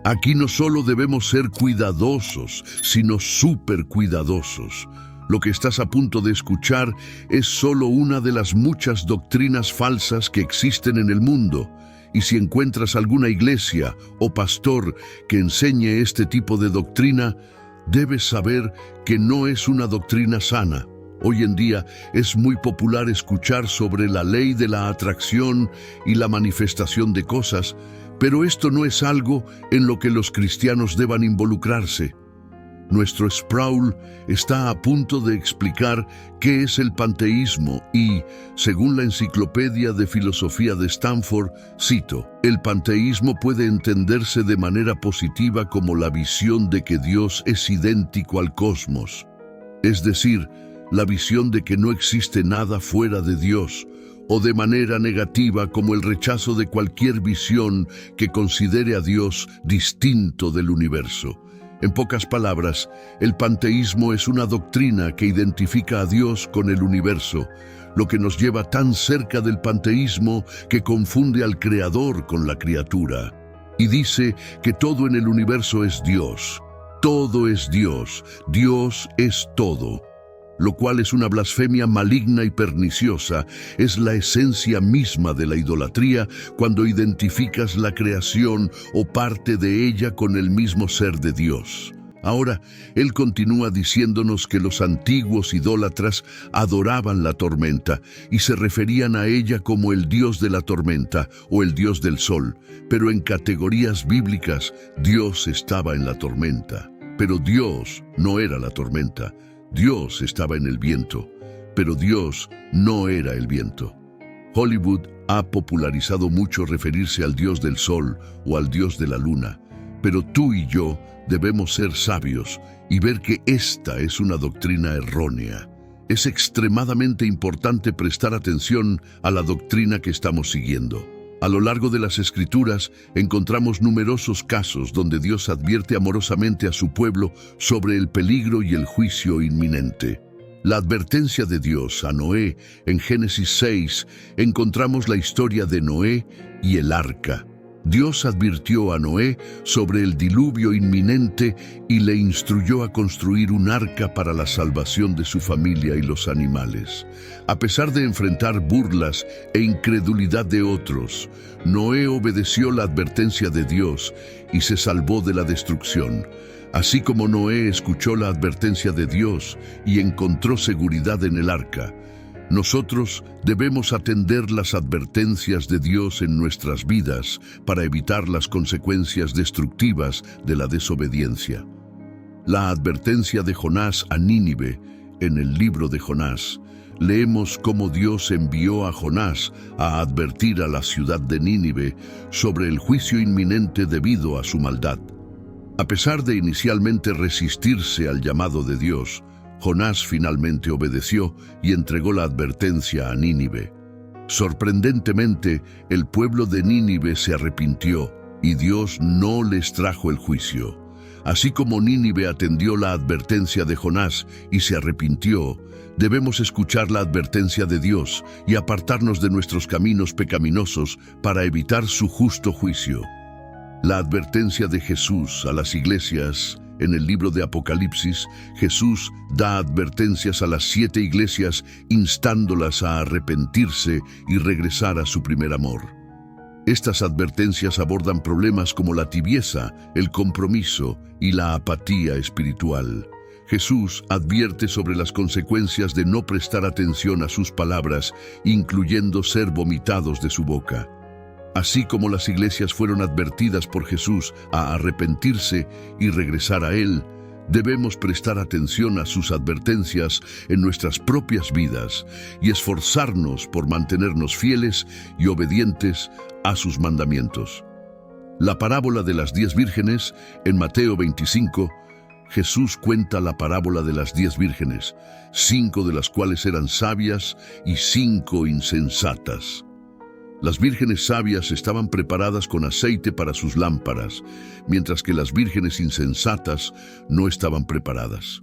Aquí no solo debemos ser cuidadosos, sino súper cuidadosos. Lo que estás a punto de escuchar es solo una de las muchas doctrinas falsas que existen en el mundo. Y si encuentras alguna iglesia o pastor que enseñe este tipo de doctrina, debes saber que no es una doctrina sana. Hoy en día es muy popular escuchar sobre la ley de la atracción y la manifestación de cosas, pero esto no es algo en lo que los cristianos deban involucrarse. Nuestro Sproul está a punto de explicar qué es el panteísmo y, según la Enciclopedia de Filosofía de Stanford, cito, el panteísmo puede entenderse de manera positiva como la visión de que Dios es idéntico al cosmos, es decir, la visión de que no existe nada fuera de Dios, o de manera negativa como el rechazo de cualquier visión que considere a Dios distinto del universo. En pocas palabras, el panteísmo es una doctrina que identifica a Dios con el universo, lo que nos lleva tan cerca del panteísmo que confunde al Creador con la criatura. Y dice que todo en el universo es Dios. Todo es Dios. Dios es todo. Lo cual es una blasfemia maligna y perniciosa. Es la esencia misma de la idolatría cuando identificas la creación o parte de ella con el mismo ser de Dios. Ahora, él continúa diciéndonos que los antiguos idólatras adoraban la tormenta y se referían a ella como el dios de la tormenta o el dios del sol, pero en categorías bíblicas, Dios estaba en la tormenta, pero Dios no era la tormenta. Dios estaba en el viento, pero Dios no era el viento. Hollywood ha popularizado mucho referirse al Dios del Sol o al Dios de la Luna, pero tú y yo debemos ser sabios y ver que esta es una doctrina errónea. Es extremadamente importante prestar atención a la doctrina que estamos siguiendo. A lo largo de las Escrituras encontramos numerosos casos donde Dios advierte amorosamente a su pueblo sobre el peligro y el juicio inminente. La advertencia de Dios a Noé en Génesis 6 encontramos la historia de Noé y el arca. Dios advirtió a Noé sobre el diluvio inminente y le instruyó a construir un arca para la salvación de su familia y los animales. A pesar de enfrentar burlas e incredulidad de otros, Noé obedeció la advertencia de Dios y se salvó de la destrucción. Así como Noé escuchó la advertencia de Dios y encontró seguridad en el arca, nosotros debemos atender las advertencias de Dios en nuestras vidas para evitar las consecuencias destructivas de la desobediencia. La advertencia de Jonás a Nínive, en el libro de Jonás, leemos cómo Dios envió a Jonás a advertir a la ciudad de Nínive sobre el juicio inminente debido a su maldad. A pesar de inicialmente resistirse al llamado de Dios, Jonás finalmente obedeció y entregó la advertencia a Nínive. Sorprendentemente, el pueblo de Nínive se arrepintió y Dios no les trajo el juicio. Así como Nínive atendió la advertencia de Jonás y se arrepintió, debemos escuchar la advertencia de Dios y apartarnos de nuestros caminos pecaminosos para evitar su justo juicio. La advertencia de Jesús a las iglesias. En el libro de Apocalipsis, Jesús da advertencias a las 7 iglesias instándolas a arrepentirse y regresar a su primer amor. Estas advertencias abordan problemas como la tibieza, el compromiso y la apatía espiritual. Jesús advierte sobre las consecuencias de no prestar atención a sus palabras, incluyendo ser vomitados de su boca. Así como las iglesias fueron advertidas por Jesús a arrepentirse y regresar a Él, debemos prestar atención a sus advertencias en nuestras propias vidas y esforzarnos por mantenernos fieles y obedientes a sus mandamientos. La parábola de las 10 vírgenes, en Mateo 25, Jesús cuenta la parábola de las 10 vírgenes, 5 de las cuales eran sabias y 5 insensatas. Las vírgenes sabias estaban preparadas con aceite para sus lámparas, mientras que las vírgenes insensatas no estaban preparadas.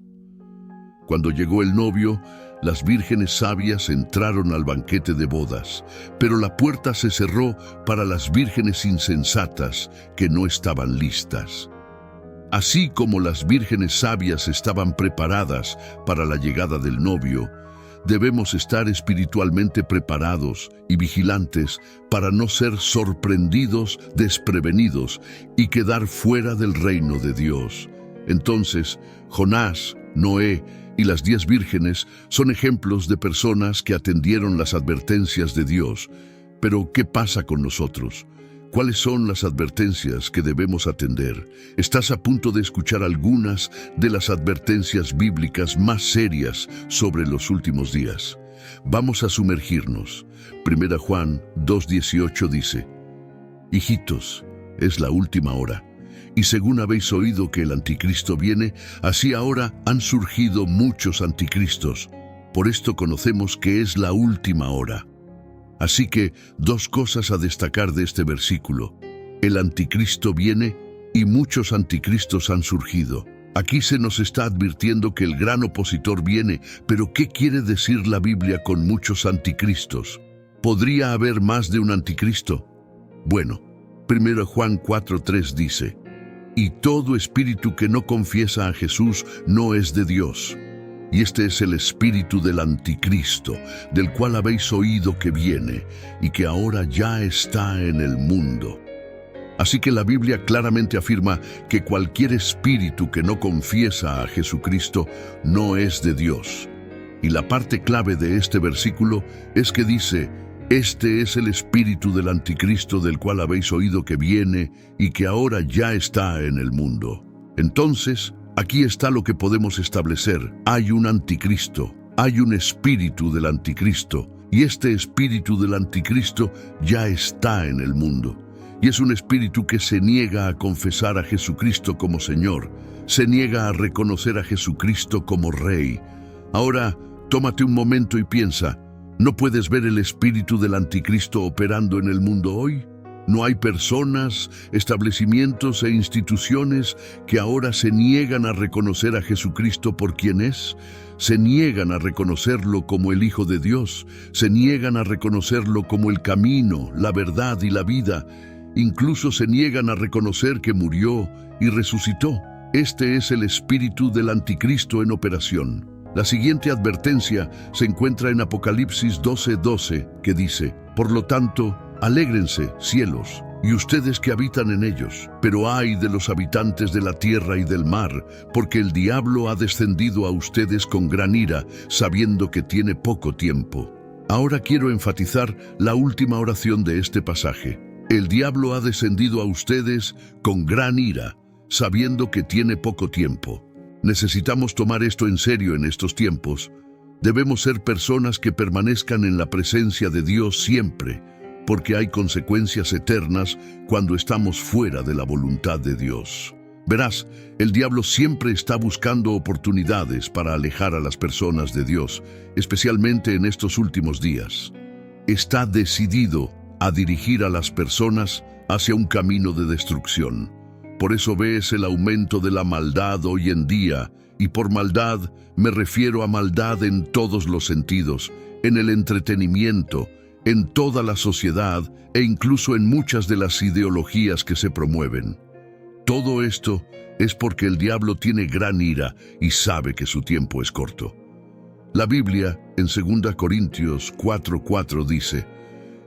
Cuando llegó el novio, las vírgenes sabias entraron al banquete de bodas, pero la puerta se cerró para las vírgenes insensatas que no estaban listas. Así como las vírgenes sabias estaban preparadas para la llegada del novio, debemos estar espiritualmente preparados y vigilantes para no ser sorprendidos, desprevenidos y quedar fuera del reino de Dios. Entonces, Jonás, Noé y las 10 vírgenes son ejemplos de personas que atendieron las advertencias de Dios. Pero, ¿qué pasa con nosotros? ¿Cuáles son las advertencias que debemos atender? Estás a punto de escuchar algunas de las advertencias bíblicas más serias sobre los últimos días. Vamos a sumergirnos. 1 Juan 2:18 dice: Hijitos, es la última hora. Y según habéis oído que el anticristo viene, así ahora han surgido muchos anticristos. Por esto conocemos que es la última hora. Así que, 2 cosas a destacar de este versículo. El anticristo viene y muchos anticristos han surgido. Aquí se nos está advirtiendo que el gran opositor viene, pero ¿qué quiere decir la Biblia con muchos anticristos? ¿Podría haber más de un anticristo? Bueno, 1 Juan 4:3 dice: Y todo espíritu que no confiesa a Jesús no es de Dios. Y este es el espíritu del anticristo, del cual habéis oído que viene, y que ahora ya está en el mundo. Así que la Biblia claramente afirma que cualquier espíritu que no confiesa a Jesucristo no es de Dios. Y la parte clave de este versículo es que dice: Este es el espíritu del anticristo, del cual habéis oído que viene, y que ahora ya está en el mundo. Entonces, aquí está lo que podemos establecer. Hay un anticristo, hay un espíritu del anticristo, y este espíritu del anticristo ya está en el mundo. Y es un espíritu que se niega a confesar a Jesucristo como Señor, se niega a reconocer a Jesucristo como Rey. Ahora, tómate un momento y piensa, ¿no puedes ver el espíritu del anticristo operando en el mundo hoy? ¿No hay personas, establecimientos e instituciones que ahora se niegan a reconocer a Jesucristo por quien es? Se niegan a reconocerlo como el Hijo de Dios, se niegan a reconocerlo como el camino, la verdad y la vida. Incluso se niegan a reconocer que murió y resucitó. Este es el espíritu del anticristo en operación. La siguiente advertencia se encuentra en Apocalipsis 12:12, que dice: Por lo tanto, alégrense, cielos, y ustedes que habitan en ellos. Pero ay de los habitantes de la tierra y del mar, porque el diablo ha descendido a ustedes con gran ira, sabiendo que tiene poco tiempo. Ahora quiero enfatizar la última oración de este pasaje. El diablo ha descendido a ustedes con gran ira, sabiendo que tiene poco tiempo. Necesitamos tomar esto en serio en estos tiempos. Debemos ser personas que permanezcan en la presencia de Dios siempre, porque hay consecuencias eternas cuando estamos fuera de la voluntad de Dios. Verás, el diablo siempre está buscando oportunidades para alejar a las personas de Dios, especialmente en estos últimos días. Está decidido a dirigir a las personas hacia un camino de destrucción. Por eso ves el aumento de la maldad hoy en día, y por maldad me refiero a maldad en todos los sentidos, en el entretenimiento, en toda la sociedad e incluso en muchas de las ideologías que se promueven. Todo esto es porque el diablo tiene gran ira y sabe que su tiempo es corto. La Biblia, en 2 Corintios 4:4 dice: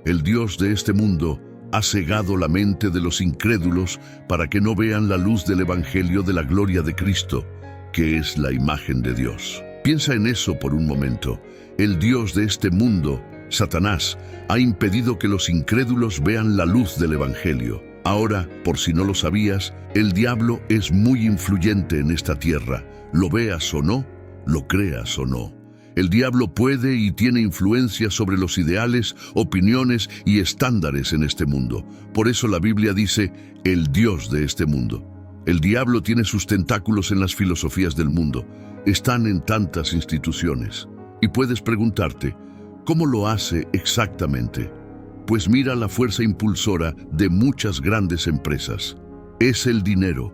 El Dios de este mundo ha cegado la mente de los incrédulos para que no vean la luz del Evangelio de la gloria de Cristo, que es la imagen de Dios. Piensa en eso por un momento. El Dios de este mundo, Satanás, ha impedido que los incrédulos vean la luz del Evangelio. Ahora, por si no lo sabías, el diablo es muy influyente en esta tierra. Lo veas o no, lo creas o no. El diablo puede y tiene influencia sobre los ideales, opiniones y estándares en este mundo. Por eso la Biblia dice, el Dios de este mundo. El diablo tiene sus tentáculos en las filosofías del mundo. Están en tantas instituciones. Y puedes preguntarte, ¿cómo lo hace exactamente? Pues mira la fuerza impulsora de muchas grandes empresas. Es el dinero.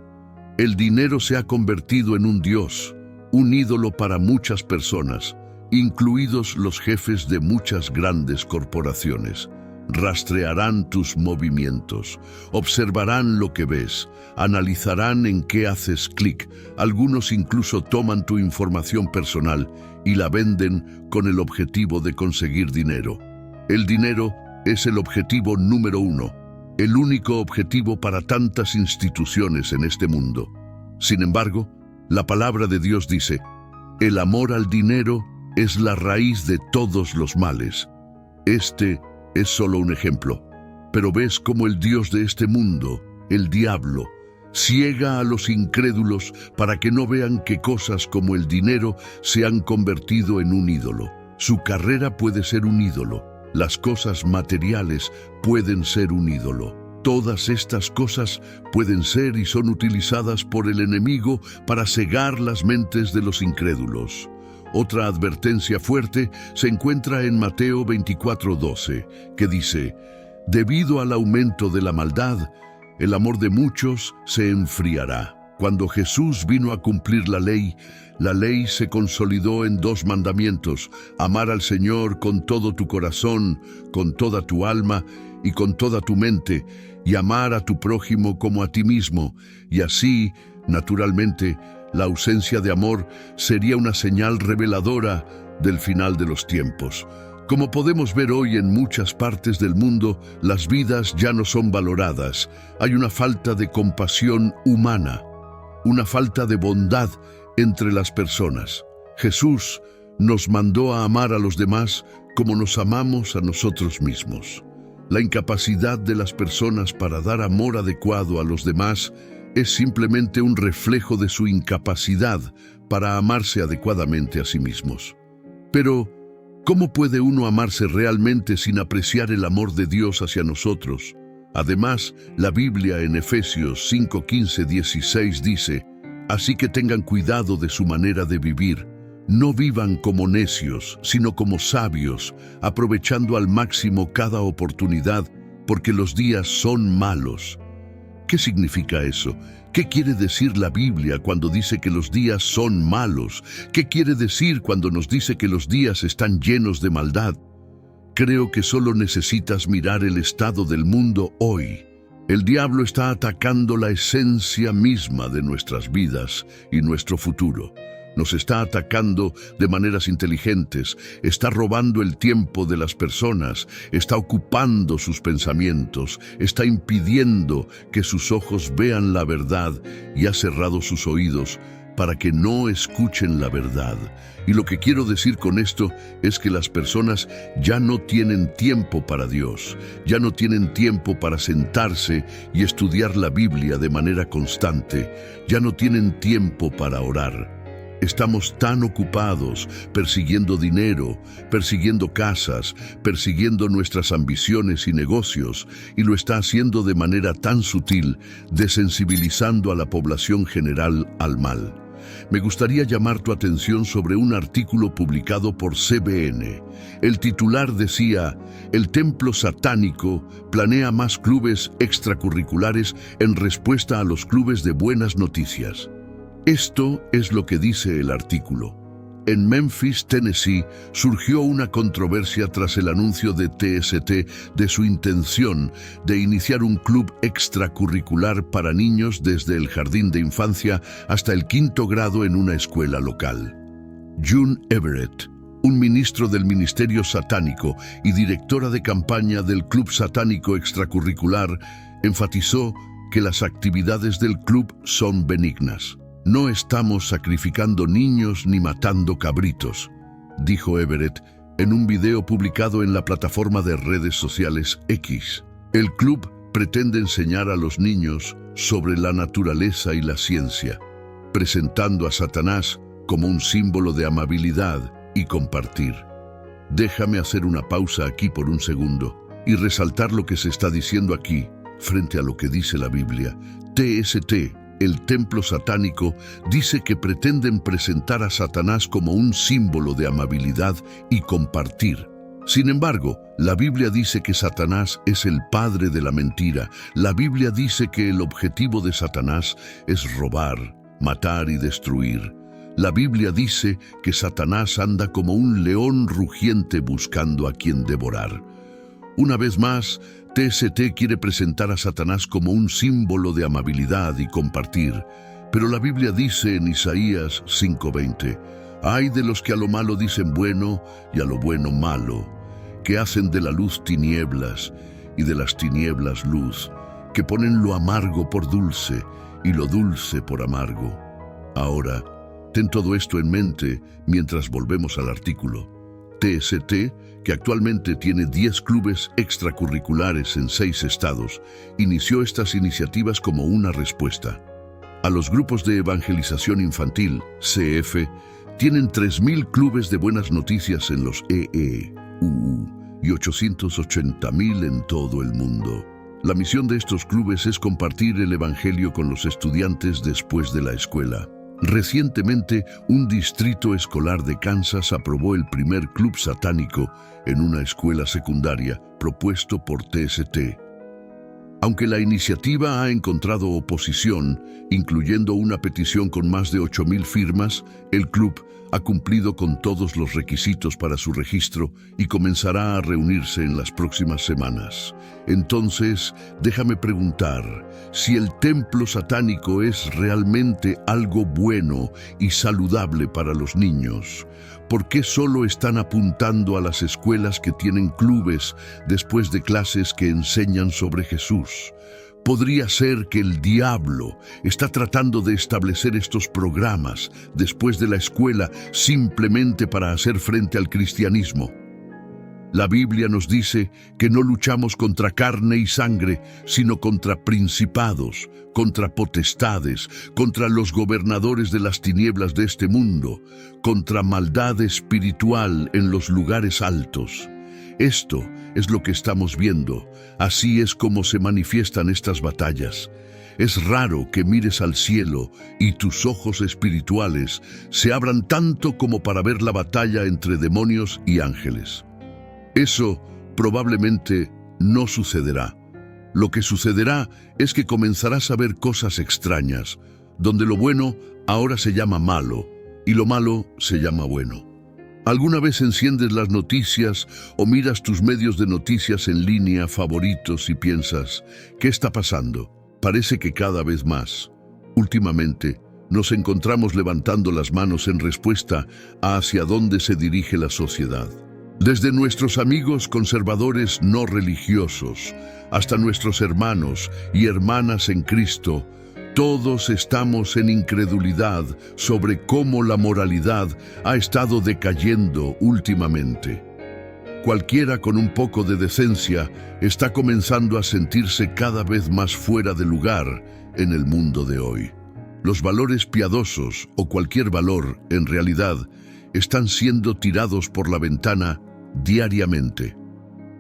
El dinero se ha convertido en un dios un ídolo para muchas personas, incluidos los jefes de muchas grandes corporaciones. Rastrearán tus movimientos, observarán lo que ves, analizarán en qué haces clic. Algunos incluso toman tu información personal y la venden con el objetivo de conseguir dinero. El dinero es el objetivo número uno, el único objetivo para tantas instituciones en este mundo. Sin embargo, la palabra de Dios dice, el amor al dinero es la raíz de todos los males. Este es solo un ejemplo, pero ves cómo el Dios de este mundo, el diablo, ciega a los incrédulos para que no vean que cosas como el dinero se han convertido en un ídolo. Su carrera puede ser un ídolo, las cosas materiales pueden ser un ídolo. Todas estas cosas pueden ser y son utilizadas por el enemigo para cegar las mentes de los incrédulos. Otra advertencia fuerte se encuentra en Mateo 24:12, que dice, debido al aumento de la maldad, el amor de muchos se enfriará. Cuando Jesús vino a cumplir la ley se consolidó en 2 mandamientos: amar al Señor con todo tu corazón, con toda tu alma y con toda tu mente, y amar a tu prójimo como a ti mismo. Y así, naturalmente, la ausencia de amor sería una señal reveladora del final de los tiempos. Como podemos ver hoy en muchas partes del mundo, las vidas ya no son valoradas. Hay una falta de compasión humana, una falta de bondad entre las personas. Jesús nos mandó a amar a los demás como nos amamos a nosotros mismos. La incapacidad de las personas para dar amor adecuado a los demás es simplemente un reflejo de su incapacidad para amarse adecuadamente a sí mismos. Pero, ¿cómo puede uno amarse realmente sin apreciar el amor de Dios hacia nosotros? Además, la Biblia en Efesios 5:15-16 dice, así que tengan cuidado de su manera de vivir. No vivan como necios, sino como sabios, aprovechando al máximo cada oportunidad, porque los días son malos. ¿Qué significa eso? ¿Qué quiere decir la Biblia cuando dice que los días son malos? ¿Qué quiere decir cuando nos dice que los días están llenos de maldad? Creo que solo necesitas mirar el estado del mundo hoy. El diablo está atacando la esencia misma de nuestras vidas y nuestro futuro. Nos está atacando de maneras inteligentes, está robando el tiempo de las personas, está ocupando sus pensamientos, está impidiendo que sus ojos vean la verdad y ha cerrado sus oídos para que no escuchen la verdad. Y lo que quiero decir con esto es que las personas ya no tienen tiempo para Dios, ya no tienen tiempo para sentarse y estudiar la Biblia de manera constante, ya no tienen tiempo para orar. Estamos tan ocupados persiguiendo dinero, persiguiendo casas, persiguiendo nuestras ambiciones y negocios, y lo está haciendo de manera tan sutil, desensibilizando a la población general al mal. Me gustaría llamar tu atención sobre un artículo publicado por CBN. El titular decía, el templo satánico planea más clubes extracurriculares en respuesta a los clubes de buenas noticias. Esto es lo que dice el artículo. En Memphis, Tennessee, surgió una controversia tras el anuncio de TST de su intención de iniciar un club extracurricular para niños desde el jardín de infancia hasta el 5º grado en una escuela local. June Everett, un ministro del Ministerio Satánico y directora de campaña del Club Satánico Extracurricular, enfatizó que las actividades del club son benignas. No estamos sacrificando niños ni matando cabritos, dijo Everett en un video publicado en la plataforma de redes sociales X. El club pretende enseñar a los niños sobre la naturaleza y la ciencia, presentando a Satanás como un símbolo de amabilidad y compartir. Déjame hacer una pausa aquí por un segundo y resaltar lo que se está diciendo aquí frente a lo que dice la Biblia. TST, el templo satánico, dice que pretenden presentar a Satanás como un símbolo de amabilidad y compartir. Sin embargo, la Biblia dice que Satanás es el padre de la mentira. La Biblia dice que el objetivo de Satanás es robar, matar y destruir. La Biblia dice que Satanás anda como un león rugiente buscando a quien devorar. Una vez más, TST quiere presentar a Satanás como un símbolo de amabilidad y compartir, pero la Biblia dice en Isaías 5:20, «Ay de los que a lo malo dicen bueno y a lo bueno malo, que hacen de la luz tinieblas y de las tinieblas luz, que ponen lo amargo por dulce y lo dulce por amargo». Ahora, ten todo esto en mente mientras volvemos al artículo. TST, que actualmente tiene 10 clubes extracurriculares en 6 estados, inició estas iniciativas como una respuesta. A los grupos de evangelización infantil, CF, tienen 3.000 clubes de buenas noticias en los EEUU y 880.000 en todo el mundo. La misión de estos clubes es compartir el evangelio con los estudiantes después de la escuela. Recientemente, un distrito escolar de Kansas aprobó el primer club satánico en una escuela secundaria propuesto por TST. Aunque la iniciativa ha encontrado oposición, incluyendo una petición con más de 8.000 firmas, el club ha cumplido con todos los requisitos para su registro y comenzará a reunirse en las próximas semanas. Entonces, déjame preguntar, si el templo satánico es realmente algo bueno y saludable para los niños, ¿por qué solo están apuntando a las escuelas que tienen clubes después de clases que enseñan sobre Jesús? Podría ser que el diablo está tratando de establecer estos programas después de la escuela simplemente para hacer frente al cristianismo. La Biblia nos dice que no luchamos contra carne y sangre, sino contra principados, contra potestades, contra los gobernadores de las tinieblas de este mundo, contra maldad espiritual en los lugares altos. Esto es lo que estamos viendo. Así es como se manifiestan estas batallas. Es raro que mires al cielo y tus ojos espirituales se abran tanto como para ver la batalla entre demonios y ángeles. Eso probablemente no sucederá. Lo que sucederá es que comenzarás a ver cosas extrañas, donde lo bueno ahora se llama malo y lo malo se llama bueno. ¿Alguna vez enciendes las noticias o miras tus medios de noticias en línea favoritos y piensas, ¿qué está pasando? Parece que cada vez más. Últimamente, nos encontramos levantando las manos en respuesta a hacia dónde se dirige la sociedad. Desde nuestros amigos conservadores no religiosos hasta nuestros hermanos y hermanas en Cristo, todos estamos en incredulidad sobre cómo la moralidad ha estado decayendo últimamente. Cualquiera con un poco de decencia está comenzando a sentirse cada vez más fuera de lugar en el mundo de hoy. Los valores piadosos, o cualquier valor, en realidad, están siendo tirados por la ventana diariamente.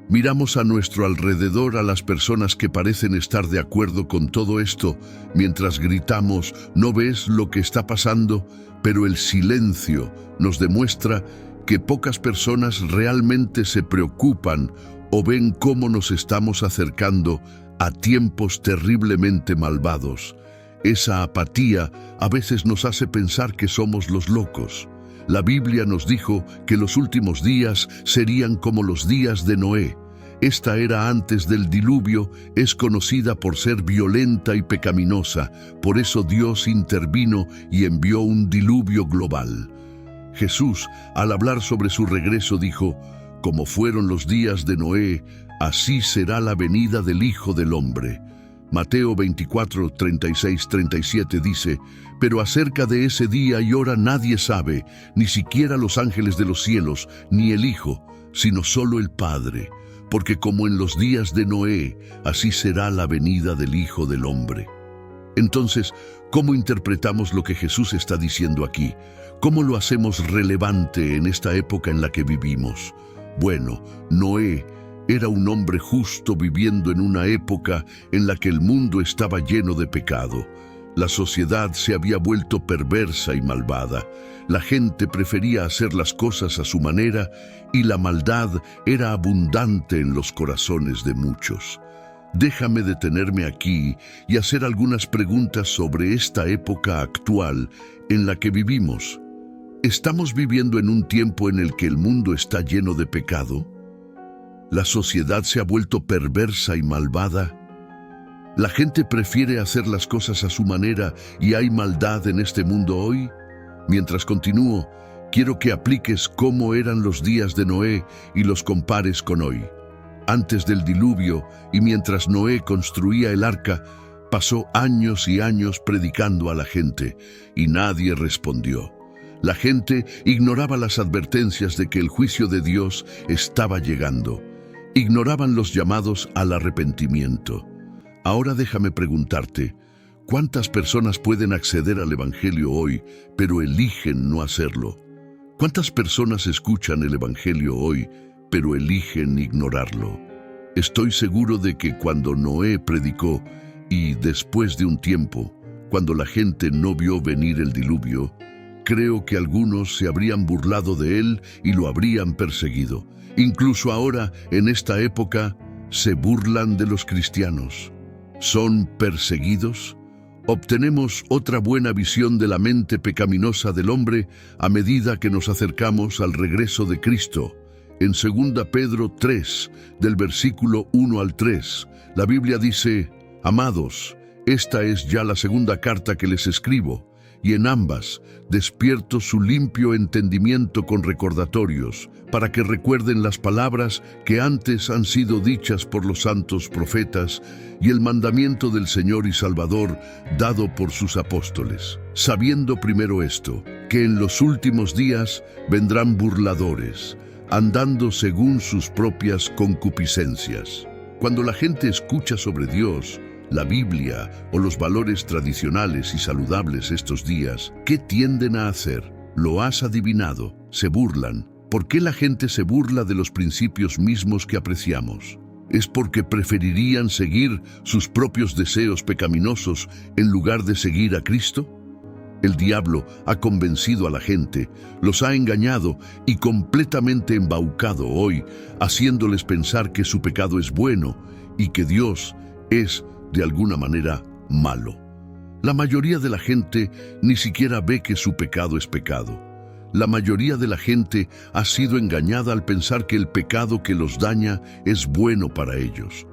Miramos a nuestro alrededor a las personas que parecen estar de acuerdo con todo esto, mientras gritamos, ¿no ves lo que está pasando? Pero el silencio nos demuestra que pocas personas realmente se preocupan o ven cómo nos estamos acercando a tiempos terriblemente malvados. Esa apatía a veces nos hace pensar que somos los locos. La Biblia nos dijo que los últimos días serían como los días de Noé. Esta era antes del diluvio, es conocida por ser violenta y pecaminosa. Por eso Dios intervino y envió un diluvio global. Jesús, al hablar sobre su regreso, dijo, como fueron los días de Noé, así será la venida del Hijo del Hombre. Mateo 24, 36, 37 dice, pero acerca de ese día y hora nadie sabe, ni siquiera los ángeles de los cielos, ni el Hijo, sino solo el Padre. Porque como en los días de Noé, así será la venida del Hijo del Hombre. Entonces, ¿cómo interpretamos lo que Jesús está diciendo aquí? ¿Cómo lo hacemos relevante en esta época en la que vivimos? Bueno, Noé era un hombre justo viviendo en una época en la que el mundo estaba lleno de pecado. La sociedad se había vuelto perversa y malvada. La gente prefería hacer las cosas a su manera y la maldad era abundante en los corazones de muchos. Déjame detenerme aquí y hacer algunas preguntas sobre esta época actual en la que vivimos. ¿Estamos viviendo en un tiempo en el que el mundo está lleno de pecado? ¿La sociedad se ha vuelto perversa y malvada? ¿La gente prefiere hacer las cosas a su manera y hay maldad en este mundo hoy? Mientras continúo, quiero que apliques cómo eran los días de Noé y los compares con hoy. Antes del diluvio y mientras Noé construía el arca, pasó años y años predicando a la gente y nadie respondió. La gente ignoraba las advertencias de que el juicio de Dios estaba llegando. Ignoraban los llamados al arrepentimiento. Ahora déjame preguntarte, ¿cuántas personas pueden acceder al Evangelio hoy, pero eligen no hacerlo? ¿Cuántas personas escuchan el Evangelio hoy, pero eligen ignorarlo? Estoy seguro de que cuando Noé predicó, y después de un tiempo, cuando la gente no vio venir el diluvio, creo que algunos se habrían burlado de él y lo habrían perseguido. Incluso ahora, en esta época, se burlan de los cristianos. ¿Son perseguidos? Obtenemos otra buena visión de la mente pecaminosa del hombre a medida que nos acercamos al regreso de Cristo. En 2 Pedro 3, del versículo 1 al 3, la Biblia dice: Amados, esta es ya la segunda carta que les escribo, y en ambas despierto su limpio entendimiento con recordatorios, para que recuerden las palabras que antes han sido dichas por los santos profetas y el mandamiento del Señor y Salvador dado por sus apóstoles. Sabiendo primero esto, que en los últimos días vendrán burladores, andando según sus propias concupiscencias. Cuando la gente escucha sobre Dios, la Biblia o los valores tradicionales y saludables estos días, ¿qué tienden a hacer? Lo has adivinado, se burlan. ¿Por qué la gente se burla de los principios mismos que apreciamos? ¿Es porque preferirían seguir sus propios deseos pecaminosos en lugar de seguir a Cristo? El diablo ha convencido a la gente, los ha engañado y completamente embaucado hoy, haciéndoles pensar que su pecado es bueno y que Dios es, de alguna manera, malo. La mayoría de la gente ni siquiera ve que su pecado es pecado. La mayoría de la gente ha sido engañada al pensar que el pecado que los daña es bueno para ellos.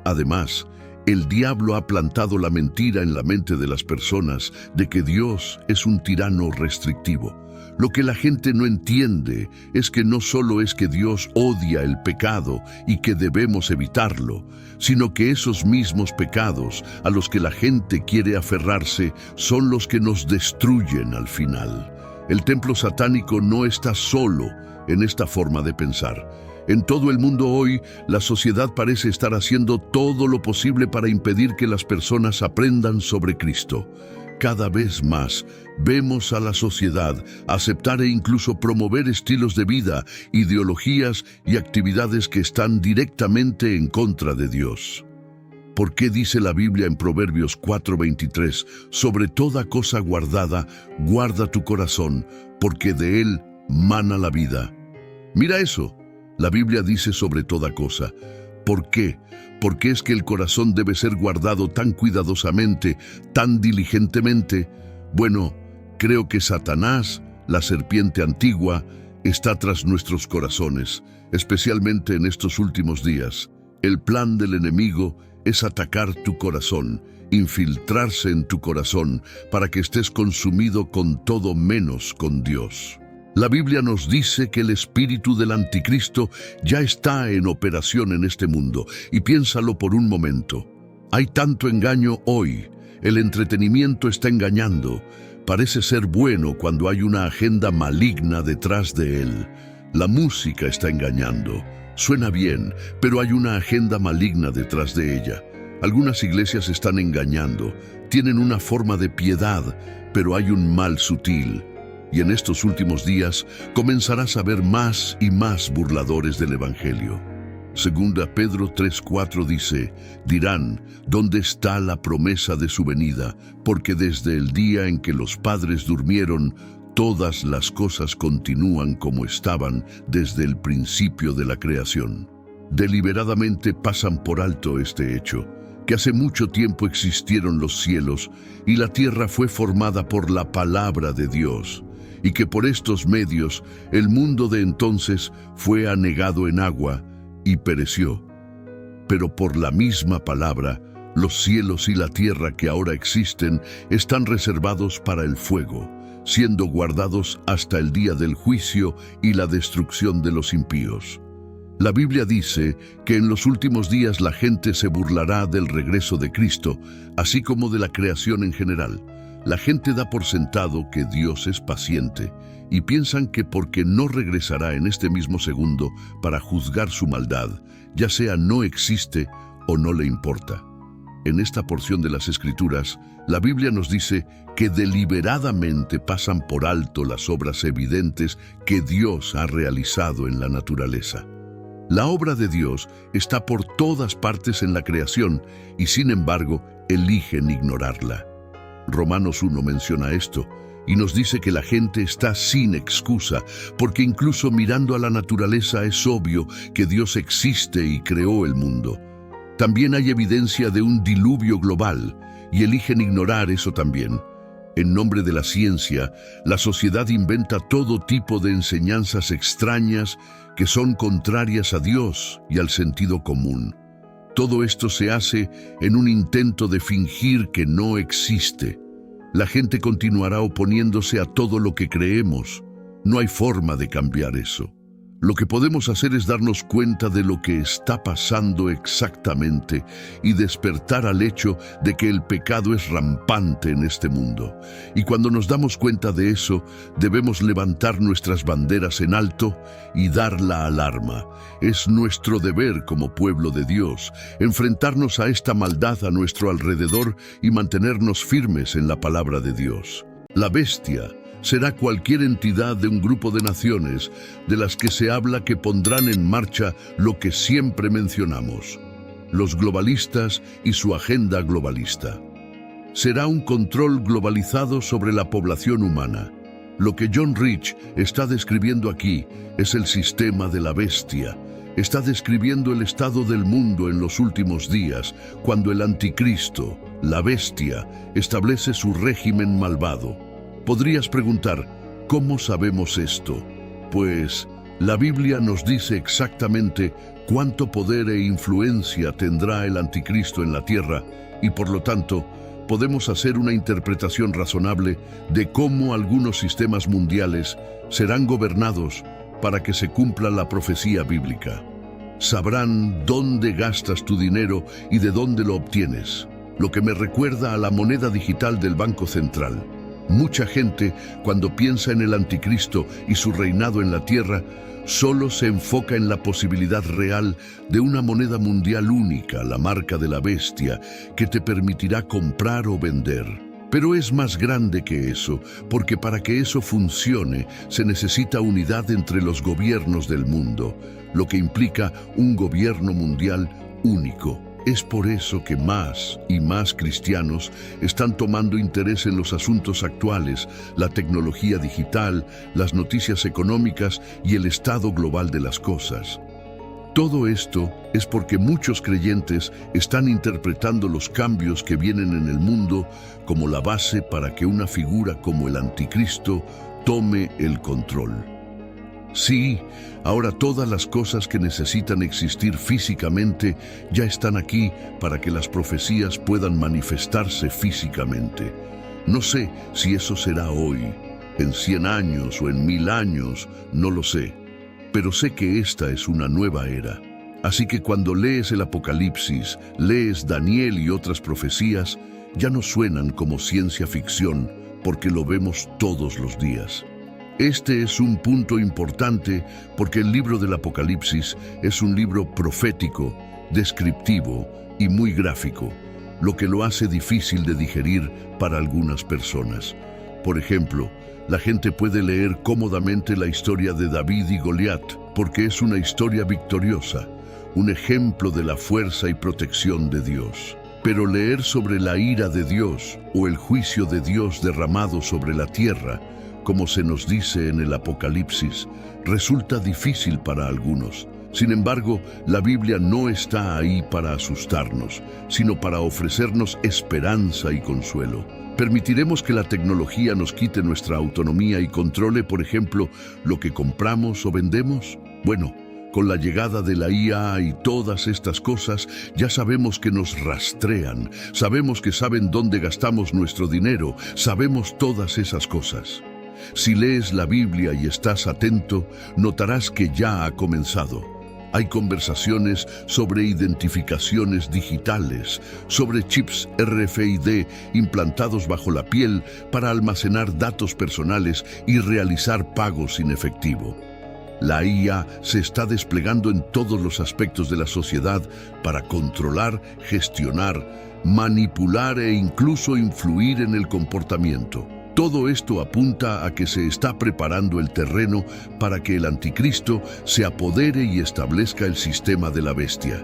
Además, el diablo ha plantado la mentira en la mente de las personas de que Dios es un tirano restrictivo. Lo que la gente no entiende es que no solo es que Dios odia el pecado y que debemos evitarlo, sino que esos mismos pecados a los que la gente quiere aferrarse son los que nos destruyen al final. El templo satánico no está solo en esta forma de pensar. En todo el mundo hoy, la sociedad parece estar haciendo todo lo posible para impedir que las personas aprendan sobre Cristo. Cada vez más vemos a la sociedad aceptar e incluso promover estilos de vida, ideologías y actividades que están directamente en contra de Dios. ¿Por qué dice la Biblia en Proverbios 4:23, sobre toda cosa guardada, guarda tu corazón, porque de él mana la vida? Mira eso, la Biblia dice sobre toda cosa. ¿Por qué? ¿Por qué es que el corazón debe ser guardado tan cuidadosamente, tan diligentemente? Bueno, creo que Satanás, la serpiente antigua, está tras nuestros corazones, especialmente en estos últimos días. El plan del enemigo es atacar tu corazón, infiltrarse en tu corazón para que estés consumido con todo menos con Dios. La Biblia nos dice que el espíritu del anticristo ya está en operación en este mundo, y piénsalo por un momento. Hay tanto engaño hoy, el entretenimiento está engañando, parece ser bueno cuando hay una agenda maligna detrás de él. La música está engañando, suena bien, pero hay una agenda maligna detrás de ella. Algunas iglesias están engañando, tienen una forma de piedad, pero hay un mal sutil. Y en estos últimos días comenzarás a ver más y más burladores del Evangelio. 2 Pedro 3:4 dice: dirán, ¿dónde está la promesa de su venida? Porque desde el día en que los padres durmieron, todas las cosas continúan como estaban desde el principio de la creación. Deliberadamente pasan por alto este hecho, que hace mucho tiempo existieron los cielos y la tierra fue formada por la palabra de Dios. y que por estos medios el mundo de entonces fue anegado en agua y pereció. Pero por la misma palabra, los cielos y la tierra que ahora existen están reservados para el fuego, siendo guardados hasta el día del juicio y la destrucción de los impíos. La Biblia dice que en los últimos días la gente se burlará del regreso de Cristo, así como de la creación en general. La gente da por sentado que Dios es paciente y piensan que porque no regresará en este mismo segundo para juzgar su maldad, ya sea no existe o no le importa. En esta porción de las Escrituras, la Biblia nos dice que deliberadamente pasan por alto las obras evidentes que Dios ha realizado en la naturaleza. La obra de Dios está por todas partes en la creación y, sin embargo, eligen ignorarla. Romanos 1 menciona esto y nos dice que la gente está sin excusa, porque incluso mirando a la naturaleza es obvio que Dios existe y creó el mundo. También hay evidencia de un diluvio global y eligen ignorar eso también. En nombre de la ciencia, la sociedad inventa todo tipo de enseñanzas extrañas que son contrarias a Dios y al sentido común. Todo esto se hace en un intento de fingir que no existe. La gente continuará oponiéndose a todo lo que creemos. No hay forma de cambiar eso. Lo que podemos hacer es darnos cuenta de lo que está pasando exactamente y despertar al hecho de que el pecado es rampante en este mundo. Y cuando nos damos cuenta de eso, debemos levantar nuestras banderas en alto y dar la alarma. Es nuestro deber como pueblo de Dios enfrentarnos a esta maldad a nuestro alrededor y mantenernos firmes en la palabra de Dios. La bestia será cualquier entidad de un grupo de naciones de las que se habla que pondrán en marcha lo que siempre mencionamos: los globalistas y su agenda globalista. Será un control globalizado sobre la población humana. Lo que John Rich está describiendo aquí es el sistema de la bestia. Está describiendo el estado del mundo en los últimos días, cuando el anticristo, la bestia, establece su régimen malvado. Podrías preguntar, ¿cómo sabemos esto? Pues la Biblia nos dice exactamente cuánto poder e influencia tendrá el anticristo en la tierra y por lo tanto podemos hacer una interpretación razonable de cómo algunos sistemas mundiales serán gobernados para que se cumpla la profecía bíblica. Sabrán dónde gastas tu dinero y de dónde lo obtienes, lo que me recuerda a la moneda digital del Banco Central. Mucha gente, cuando piensa en el anticristo y su reinado en la tierra, solo se enfoca en la posibilidad real de una moneda mundial única, la marca de la bestia, que te permitirá comprar o vender. Pero es más grande que eso, porque para que eso funcione se necesita unidad entre los gobiernos del mundo, lo que implica un gobierno mundial único. Es por eso que más y más cristianos están tomando interés en los asuntos actuales, la tecnología digital, las noticias económicas y el estado global de las cosas. Todo esto es porque muchos creyentes están interpretando los cambios que vienen en el mundo como la base para que una figura como el anticristo tome el control. Sí, ahora todas las cosas que necesitan existir físicamente ya están aquí para que las profecías puedan manifestarse físicamente. No sé si eso será hoy, en 100 años o en 1000 años, no lo sé. Pero sé que esta es una nueva era. Así que cuando lees el Apocalipsis, lees Daniel y otras profecías, ya no suenan como ciencia ficción porque lo vemos todos los días. Este es un punto importante porque el libro del Apocalipsis es un libro profético, descriptivo y muy gráfico, lo que lo hace difícil de digerir para algunas personas. Por ejemplo, la gente puede leer cómodamente la historia de David y Goliat porque es una historia victoriosa, un ejemplo de la fuerza y protección de Dios. Pero leer sobre la ira de Dios o el juicio de Dios derramado sobre la tierra, como se nos dice en el Apocalipsis, resulta difícil para algunos. Sin embargo, la Biblia no está ahí para asustarnos, sino para ofrecernos esperanza y consuelo. ¿Permitiremos que la tecnología nos quite nuestra autonomía y controle, por ejemplo, lo que compramos o vendemos? Bueno, con la llegada de la IA y todas estas cosas, ya sabemos que nos rastrean, sabemos que saben dónde gastamos nuestro dinero, sabemos todas esas cosas. Si lees la Biblia y estás atento, notarás que ya ha comenzado. Hay conversaciones sobre identificaciones digitales, sobre chips RFID implantados bajo la piel para almacenar datos personales y realizar pagos sin efectivo. La IA se está desplegando en todos los aspectos de la sociedad para controlar, gestionar, manipular e incluso influir en el comportamiento. Todo esto apunta a que se está preparando el terreno para que el anticristo se apodere y establezca el sistema de la bestia.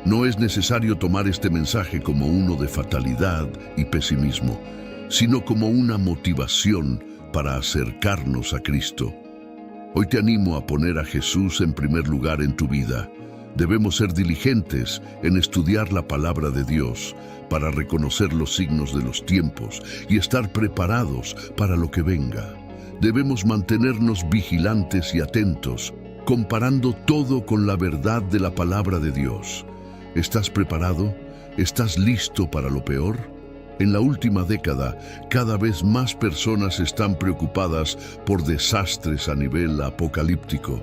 No es necesario tomar este mensaje como uno de fatalidad y pesimismo, sino como una motivación para acercarnos a Cristo. Hoy te animo a poner a Jesús en primer lugar en tu vida. Debemos ser diligentes en estudiar la palabra de Dios para reconocer los signos de los tiempos y estar preparados para lo que venga. Debemos mantenernos vigilantes y atentos, comparando todo con la verdad de la palabra de Dios. ¿Estás preparado? ¿Estás listo para lo peor? En la última década, cada vez más personas están preocupadas por desastres a nivel apocalíptico.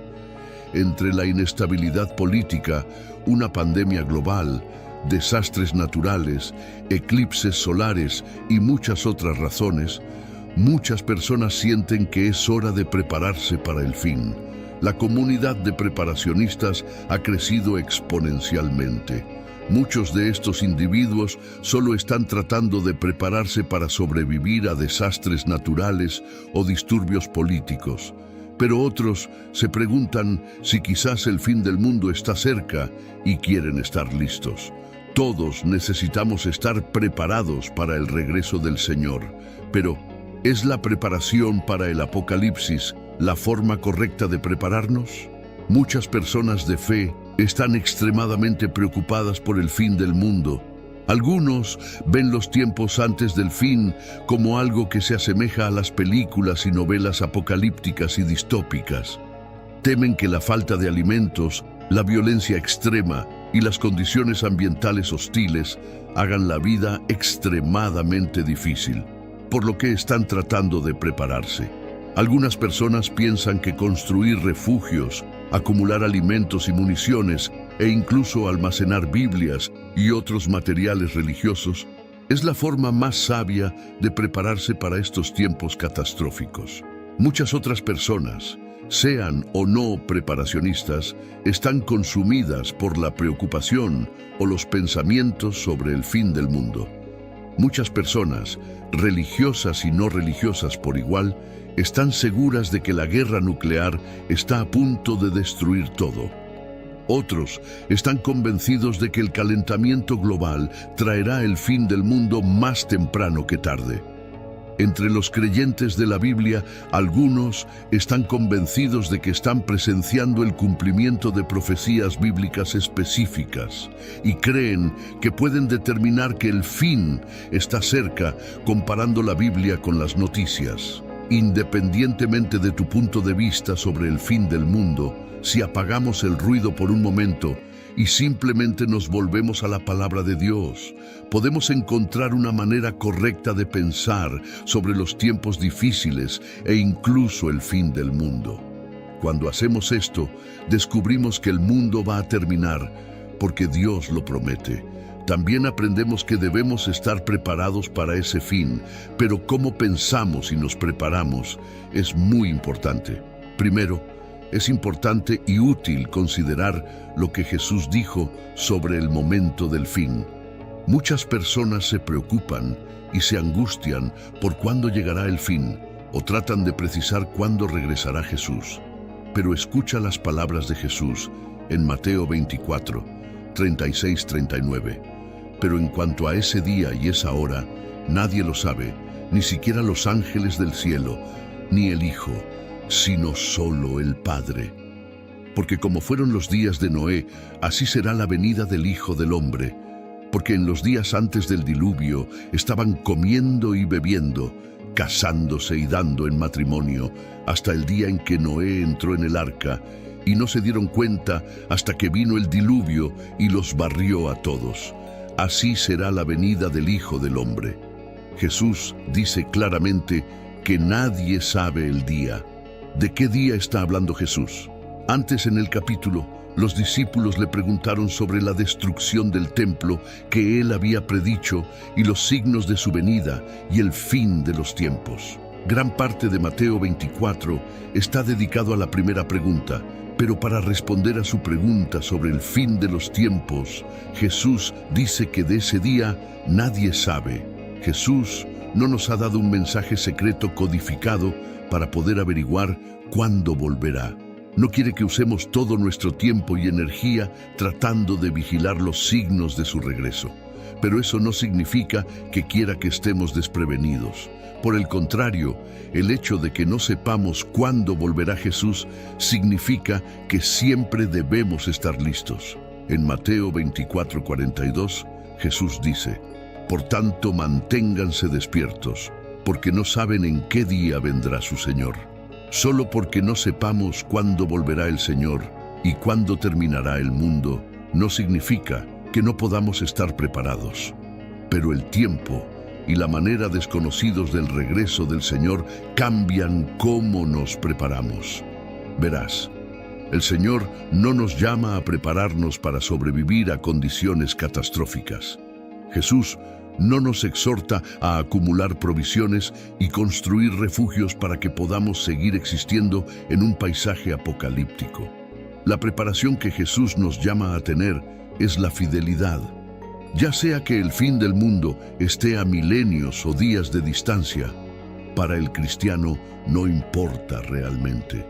Entre la inestabilidad política, una pandemia global, desastres naturales, eclipses solares y muchas otras razones, muchas personas sienten que es hora de prepararse para el fin. La comunidad de preparacionistas ha crecido exponencialmente. Muchos de estos individuos solo están tratando de prepararse para sobrevivir a desastres naturales o disturbios políticos. Pero otros se preguntan si quizás el fin del mundo está cerca y quieren estar listos. Todos necesitamos estar preparados para el regreso del Señor. Pero, ¿es la preparación para el apocalipsis la forma correcta de prepararnos? Muchas personas de fe están extremadamente preocupadas por el fin del mundo. Algunos ven los tiempos antes del fin como algo que se asemeja a las películas y novelas apocalípticas y distópicas. Temen que la falta de alimentos, la violencia extrema y las condiciones ambientales hostiles hagan la vida extremadamente difícil, por lo que están tratando de prepararse. Algunas personas piensan que construir refugios, acumular alimentos y municiones e incluso almacenar Biblias y otros materiales religiosos es la forma más sabia de prepararse para estos tiempos catastróficos. Muchas otras personas, sean o no preparacionistas, están consumidas por la preocupación o los pensamientos sobre el fin del mundo. Muchas personas, religiosas y no religiosas por igual, están seguras de que la guerra nuclear está a punto de destruir todo. Otros están convencidos de que el calentamiento global traerá el fin del mundo más temprano que tarde. Entre los creyentes de la Biblia, algunos están convencidos de que están presenciando el cumplimiento de profecías bíblicas específicas y creen que pueden determinar que el fin está cerca comparando la Biblia con las noticias. Independientemente de tu punto de vista sobre el fin del mundo, si apagamos el ruido por un momento y simplemente nos volvemos a la palabra de Dios, podemos encontrar una manera correcta de pensar sobre los tiempos difíciles e incluso el fin del mundo. Cuando hacemos esto, descubrimos que el mundo va a terminar porque Dios lo promete. También aprendemos que debemos estar preparados para ese fin, pero cómo pensamos y nos preparamos es muy importante. Primero, es importante y útil considerar lo que Jesús dijo sobre el momento del fin. Muchas personas se preocupan y se angustian por cuándo llegará el fin o tratan de precisar cuándo regresará Jesús. Pero escucha las palabras de Jesús en Mateo 24, 36-39. Pero en cuanto a ese día y esa hora, nadie lo sabe, ni siquiera los ángeles del cielo, ni el Hijo, sino solo el Padre. Porque como fueron los días de Noé, así será la venida del Hijo del Hombre. porque en los días antes del diluvio estaban comiendo y bebiendo, casándose y dando en matrimonio, hasta el día en que Noé entró en el arca, y no se dieron cuenta hasta que vino el diluvio y los barrió a todos. Así será la venida del Hijo del Hombre. Jesús dice claramente que nadie sabe el día. ¿De qué día está hablando Jesús? Antes en el capítulo, los discípulos le preguntaron sobre la destrucción del templo que él había predicho y los signos de su venida y el fin de los tiempos. Gran parte de Mateo 24 está dedicado a la primera pregunta, pero para responder a su pregunta sobre el fin de los tiempos, Jesús dice que de ese día nadie sabe. Jesús no nos ha dado un mensaje secreto codificado para poder averiguar cuándo volverá. No quiere que usemos todo nuestro tiempo y energía tratando de vigilar los signos de su regreso. Pero eso no significa que quiera que estemos desprevenidos. Por el contrario, el hecho de que no sepamos cuándo volverá Jesús significa que siempre debemos estar listos. En Mateo 24:42, Jesús dice: «Por tanto, manténganse despiertos, porque no saben en qué día vendrá su Señor». Solo porque no sepamos cuándo volverá el Señor y cuándo terminará el mundo, no significa que no podamos estar preparados. Pero el tiempo y la manera desconocidos del regreso del Señor cambian cómo nos preparamos. Verás, el Señor no nos llama a prepararnos para sobrevivir a condiciones catastróficas. Jesús no nos exhorta a acumular provisiones y construir refugios para que podamos seguir existiendo en un paisaje apocalíptico. La preparación que Jesús nos llama a tener es la fidelidad. Ya sea que el fin del mundo esté a milenios o días de distancia, para el cristiano no importa realmente.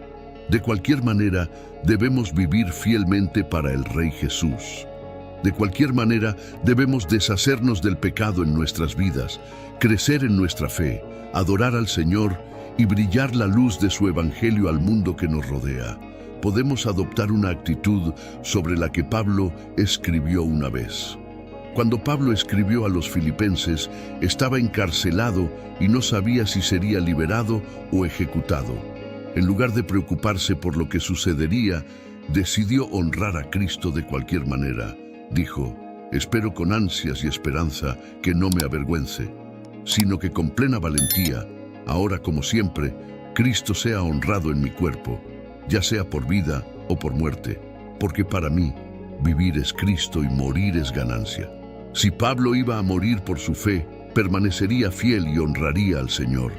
De cualquier manera, debemos vivir fielmente para el Rey Jesús. De cualquier manera, debemos deshacernos del pecado en nuestras vidas, crecer en nuestra fe, adorar al Señor y brillar la luz de su Evangelio al mundo que nos rodea. Podemos adoptar una actitud sobre la que Pablo escribió una vez. Cuando Pablo escribió a los filipenses, estaba encarcelado y no sabía si sería liberado o ejecutado. En lugar de preocuparse por lo que sucedería, decidió honrar a Cristo de cualquier manera. Dijo: «Espero con ansias y esperanza que no me avergüence, sino que con plena valentía, ahora como siempre, Cristo sea honrado en mi cuerpo, ya sea por vida o por muerte, porque para mí vivir es Cristo y morir es ganancia». Si Pablo iba a morir por su fe, permanecería fiel y honraría al Señor.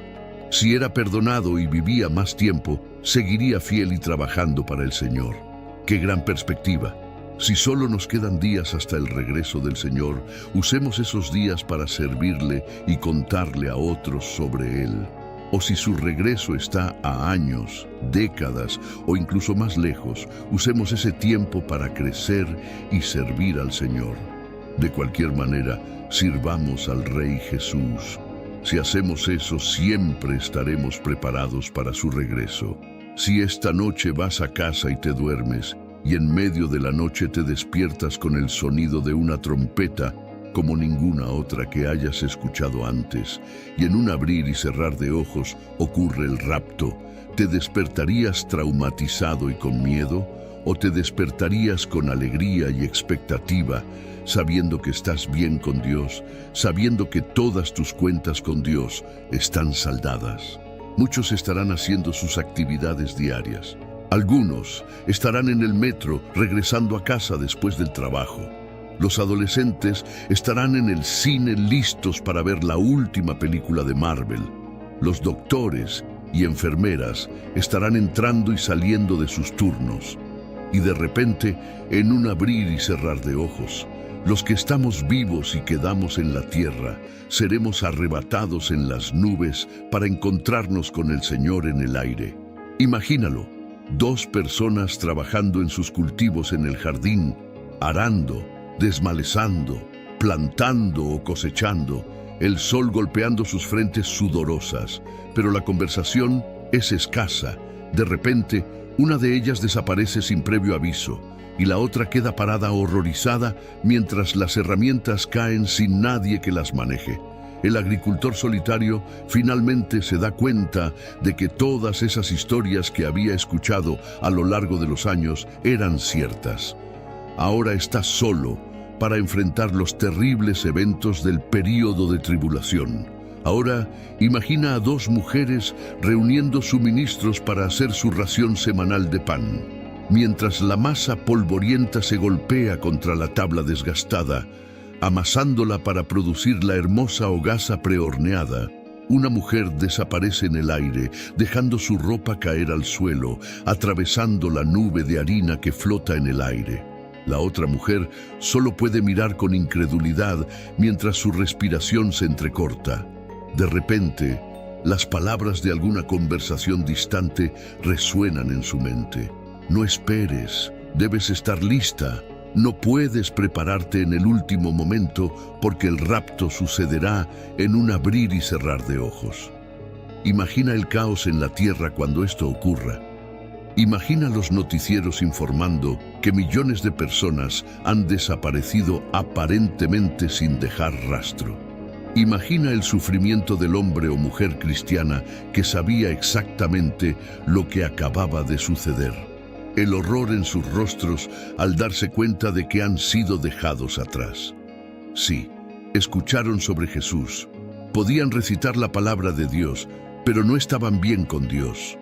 Si era perdonado y vivía más tiempo, seguiría fiel y trabajando para el Señor. ¡Qué gran perspectiva! Si solo nos quedan días hasta el regreso del Señor, usemos esos días para servirle y contarle a otros sobre Él. O si su regreso está a años, décadas o incluso más lejos, usemos ese tiempo para crecer y servir al Señor. De cualquier manera, sirvamos al Rey Jesús. Si hacemos eso, siempre estaremos preparados para su regreso. Si esta noche vas a casa y te duermes, y en medio de la noche te despiertas con el sonido de una trompeta, como ninguna otra que hayas escuchado antes, y en un abrir y cerrar de ojos ocurre el rapto, ¿te despertarías traumatizado y con miedo? ¿O te despertarías con alegría y expectativa, sabiendo que estás bien con Dios, sabiendo que todas tus cuentas con Dios están saldadas? Muchos estarán haciendo sus actividades diarias. Algunos estarán en el metro regresando a casa después del trabajo. Los adolescentes estarán en el cine listos para ver la última película de Marvel. Los doctores y enfermeras estarán entrando y saliendo de sus turnos. Y de repente, en un abrir y cerrar de ojos, los que estamos vivos y quedamos en la tierra, seremos arrebatados en las nubes para encontrarnos con el Señor en el aire. Imagínalo, 2 personas trabajando en sus cultivos en el jardín, arando, desmalezando, plantando o cosechando, el sol golpeando sus frentes sudorosas, pero la conversación es escasa. De repente, una de ellas desaparece sin previo aviso, y la otra queda parada horrorizada mientras las herramientas caen sin nadie que las maneje. El agricultor solitario finalmente se da cuenta de que todas esas historias que había escuchado a lo largo de los años eran ciertas. Ahora está solo para enfrentar los terribles eventos del período de tribulación. Ahora imagina a dos mujeres reuniendo suministros para hacer su ración semanal de pan. Mientras la masa polvorienta se golpea contra la tabla desgastada, amasándola para producir la hermosa hogaza prehorneada, una mujer desaparece en el aire, dejando su ropa caer al suelo, atravesando la nube de harina que flota en el aire. La otra mujer solo puede mirar con incredulidad mientras su respiración se entrecorta. De repente, las palabras de alguna conversación distante resuenan en su mente. No esperes, debes estar lista. No puedes prepararte en el último momento porque el rapto sucederá en un abrir y cerrar de ojos. Imagina el caos en la tierra cuando esto ocurra. Imagina los noticieros informando que millones de personas han desaparecido aparentemente sin dejar rastro. Imagina el sufrimiento del hombre o mujer cristiana que sabía exactamente lo que acababa de suceder. El horror en sus rostros al darse cuenta de que han sido dejados atrás. Sí, escucharon sobre Jesús, podían recitar la palabra de Dios, pero no estaban bien con Dios.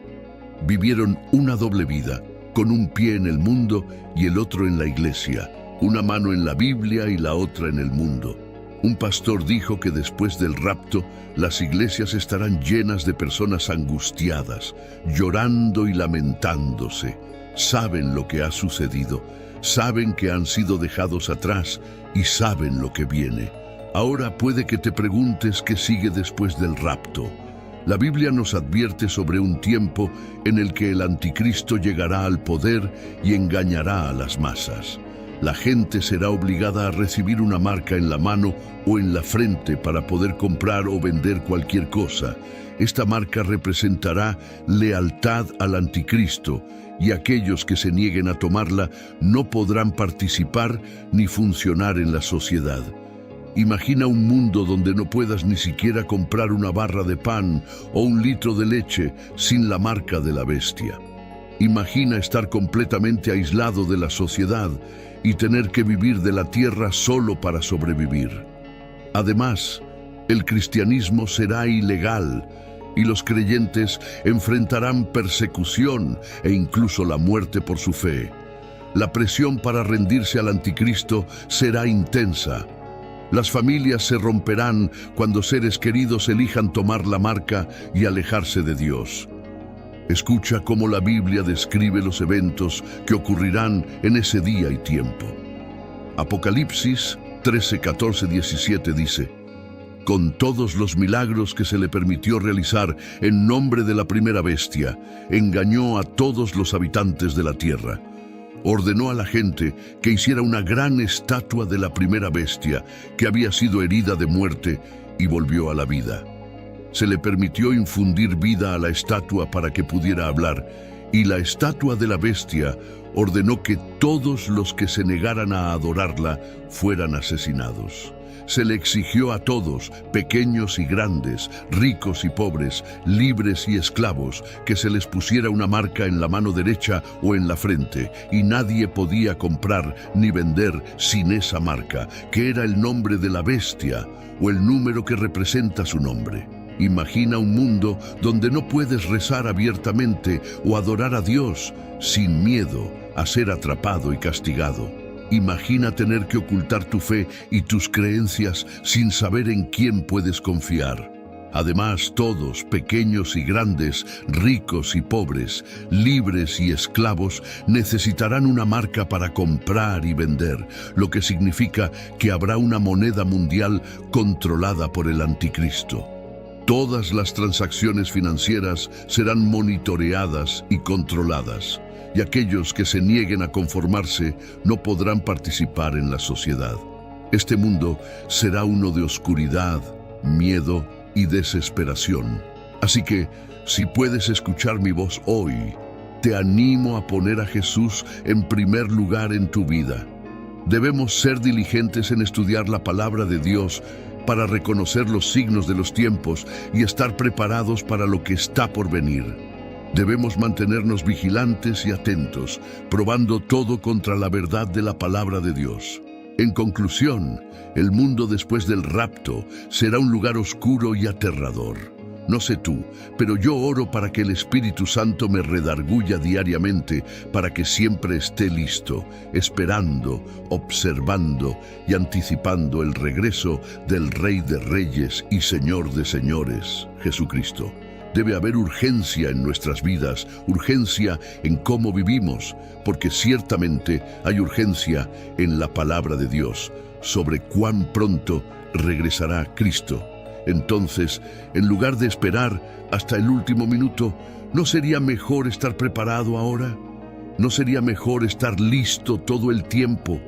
Vivieron una doble vida, con un pie en el mundo y el otro en la iglesia, una mano en la Biblia y la otra en el mundo. Un pastor dijo que después del rapto, las iglesias estarán llenas de personas angustiadas, llorando y lamentándose. Saben lo que ha sucedido, saben que han sido dejados atrás y saben lo que viene. Ahora puede que te preguntes qué sigue después del rapto. La Biblia nos advierte sobre un tiempo en el que el anticristo llegará al poder y engañará a las masas. La gente será obligada a recibir una marca en la mano o en la frente para poder comprar o vender cualquier cosa. Esta marca representará lealtad al anticristo, y aquellos que se nieguen a tomarla no podrán participar ni funcionar en la sociedad. Imagina un mundo donde no puedas ni siquiera comprar una barra de pan o un litro de leche sin la marca de la bestia. Imagina estar completamente aislado de la sociedad y tener que vivir de la tierra solo para sobrevivir. Además, el cristianismo será ilegal y los creyentes enfrentarán persecución e incluso la muerte por su fe. La presión para rendirse al anticristo será intensa. Las familias se romperán cuando seres queridos elijan tomar la marca y alejarse de Dios. Escucha cómo la Biblia describe los eventos que ocurrirán en ese día y tiempo. Apocalipsis 13, 14, 17 dice: con todos los milagros que se le permitió realizar en nombre de la primera bestia, engañó a todos los habitantes de la tierra. Ordenó a la gente que hiciera una gran estatua de la primera bestia, que había sido herida de muerte y volvió a la vida. Se le permitió infundir vida a la estatua para que pudiera hablar, y la estatua de la bestia ordenó que todos los que se negaran a adorarla fueran asesinados. Se le exigió a todos, pequeños y grandes, ricos y pobres, libres y esclavos, que se les pusiera una marca en la mano derecha o en la frente, y nadie podía comprar ni vender sin esa marca, que era el nombre de la bestia o el número que representa su nombre. Imagina un mundo donde no puedes rezar abiertamente o adorar a Dios sin miedo a ser atrapado y castigado. Imagina tener que ocultar tu fe y tus creencias sin saber en quién puedes confiar. Además, todos, pequeños y grandes, ricos y pobres, libres y esclavos, necesitarán una marca para comprar y vender, lo que significa que habrá una moneda mundial controlada por el anticristo. Todas las transacciones financieras serán monitoreadas y controladas, y aquellos que se nieguen a conformarse no podrán participar en la sociedad. Este mundo será uno de oscuridad, miedo y desesperación. Así que, si puedes escuchar mi voz hoy, te animo a poner a Jesús en primer lugar en tu vida. Debemos ser diligentes en estudiar la palabra de Dios para reconocer los signos de los tiempos y estar preparados para lo que está por venir. Debemos mantenernos vigilantes y atentos, probando todo contra la verdad de la palabra de Dios. En conclusión, el mundo después del rapto será un lugar oscuro y aterrador. No sé tú, pero yo oro para que el Espíritu Santo me redarguya diariamente para que siempre esté listo, esperando, observando y anticipando el regreso del Rey de Reyes y Señor de Señores, Jesucristo. Debe haber urgencia en nuestras vidas, urgencia en cómo vivimos, porque ciertamente hay urgencia en la palabra de Dios sobre cuán pronto regresará Cristo. Entonces, en lugar de esperar hasta el último minuto, ¿no sería mejor estar preparado ahora? ¿No sería mejor estar listo todo el tiempo?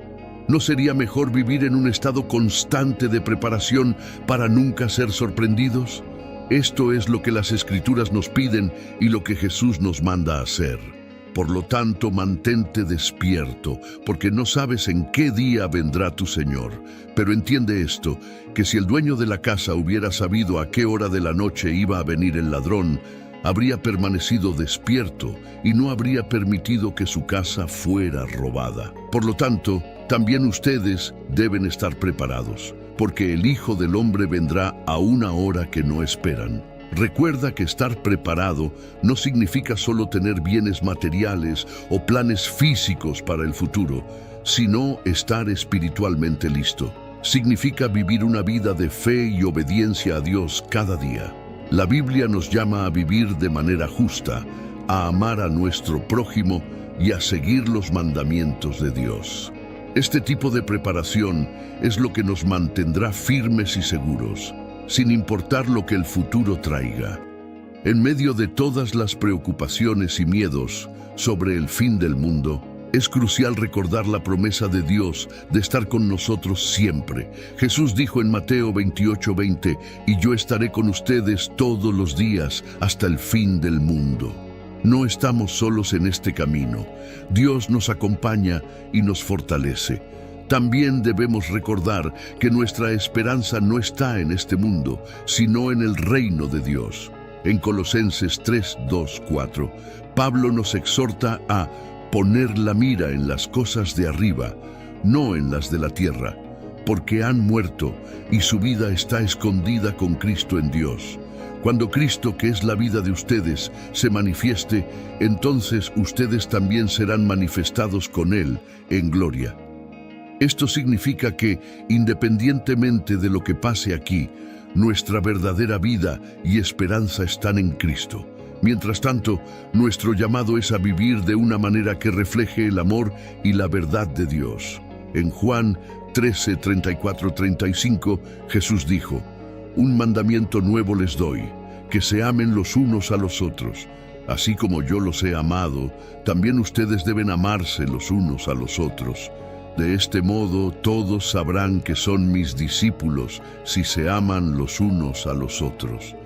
¿No sería mejor vivir en un estado constante de preparación para nunca ser sorprendidos? Esto es lo que las Escrituras nos piden y lo que Jesús nos manda a hacer. Por lo tanto, mantente despierto, porque no sabes en qué día vendrá tu Señor. Pero entiende esto, que si el dueño de la casa hubiera sabido a qué hora de la noche iba a venir el ladrón, habría permanecido despierto y no habría permitido que su casa fuera robada. Por lo tanto, también ustedes deben estar preparados, porque el Hijo del Hombre vendrá a una hora que no esperan. Recuerda que estar preparado no significa solo tener bienes materiales o planes físicos para el futuro, sino estar espiritualmente listo. Significa vivir una vida de fe y obediencia a Dios cada día. La Biblia nos llama a vivir de manera justa, a amar a nuestro prójimo y a seguir los mandamientos de Dios. Este tipo de preparación es lo que nos mantendrá firmes y seguros, sin importar lo que el futuro traiga. En medio de todas las preocupaciones y miedos sobre el fin del mundo, es crucial recordar la promesa de Dios de estar con nosotros siempre. Jesús dijo en Mateo 28:20, y yo estaré con ustedes todos los días hasta el fin del mundo. No estamos solos en este camino. Dios nos acompaña y nos fortalece. También debemos recordar que nuestra esperanza no está en este mundo, sino en el reino de Dios. En Colosenses 3:2-4, Pablo nos exhorta a poner la mira en las cosas de arriba, no en las de la tierra, porque han muerto y su vida está escondida con Cristo en Dios. Cuando Cristo, que es la vida de ustedes, se manifieste, entonces ustedes también serán manifestados con Él en gloria. Esto significa que, independientemente de lo que pase aquí, nuestra verdadera vida y esperanza están en Cristo. Mientras tanto, nuestro llamado es a vivir de una manera que refleje el amor y la verdad de Dios. En Juan 13:34-35, Jesús dijo, un mandamiento nuevo les doy, que se amen los unos a los otros. Así como yo los he amado, también ustedes deben amarse los unos a los otros. De este modo todos sabrán que son mis discípulos si se aman los unos a los otros.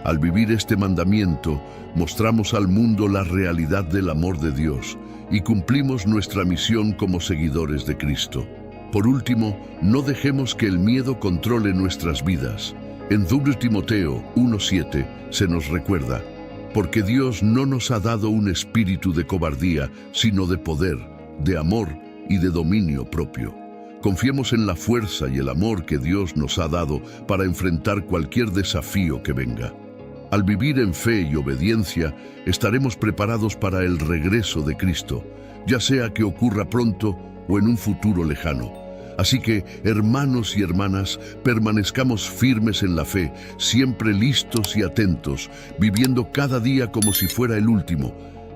Al vivir este mandamiento, mostramos al mundo la realidad del amor de Dios y cumplimos nuestra misión como seguidores de Cristo. Por último, no dejemos que el miedo controle nuestras vidas. En 2 Timoteo 1:7 se nos recuerda, porque Dios no nos ha dado un espíritu de cobardía, sino de poder, de amor y de dominio propio. Confiemos en la fuerza y el amor que Dios nos ha dado para enfrentar cualquier desafío que venga. Al vivir en fe y obediencia, estaremos preparados para el regreso de Cristo, ya sea que ocurra pronto o en un futuro lejano. Así que, hermanos y hermanas, permanezcamos firmes en la fe, siempre listos y atentos, viviendo cada día como si fuera el último,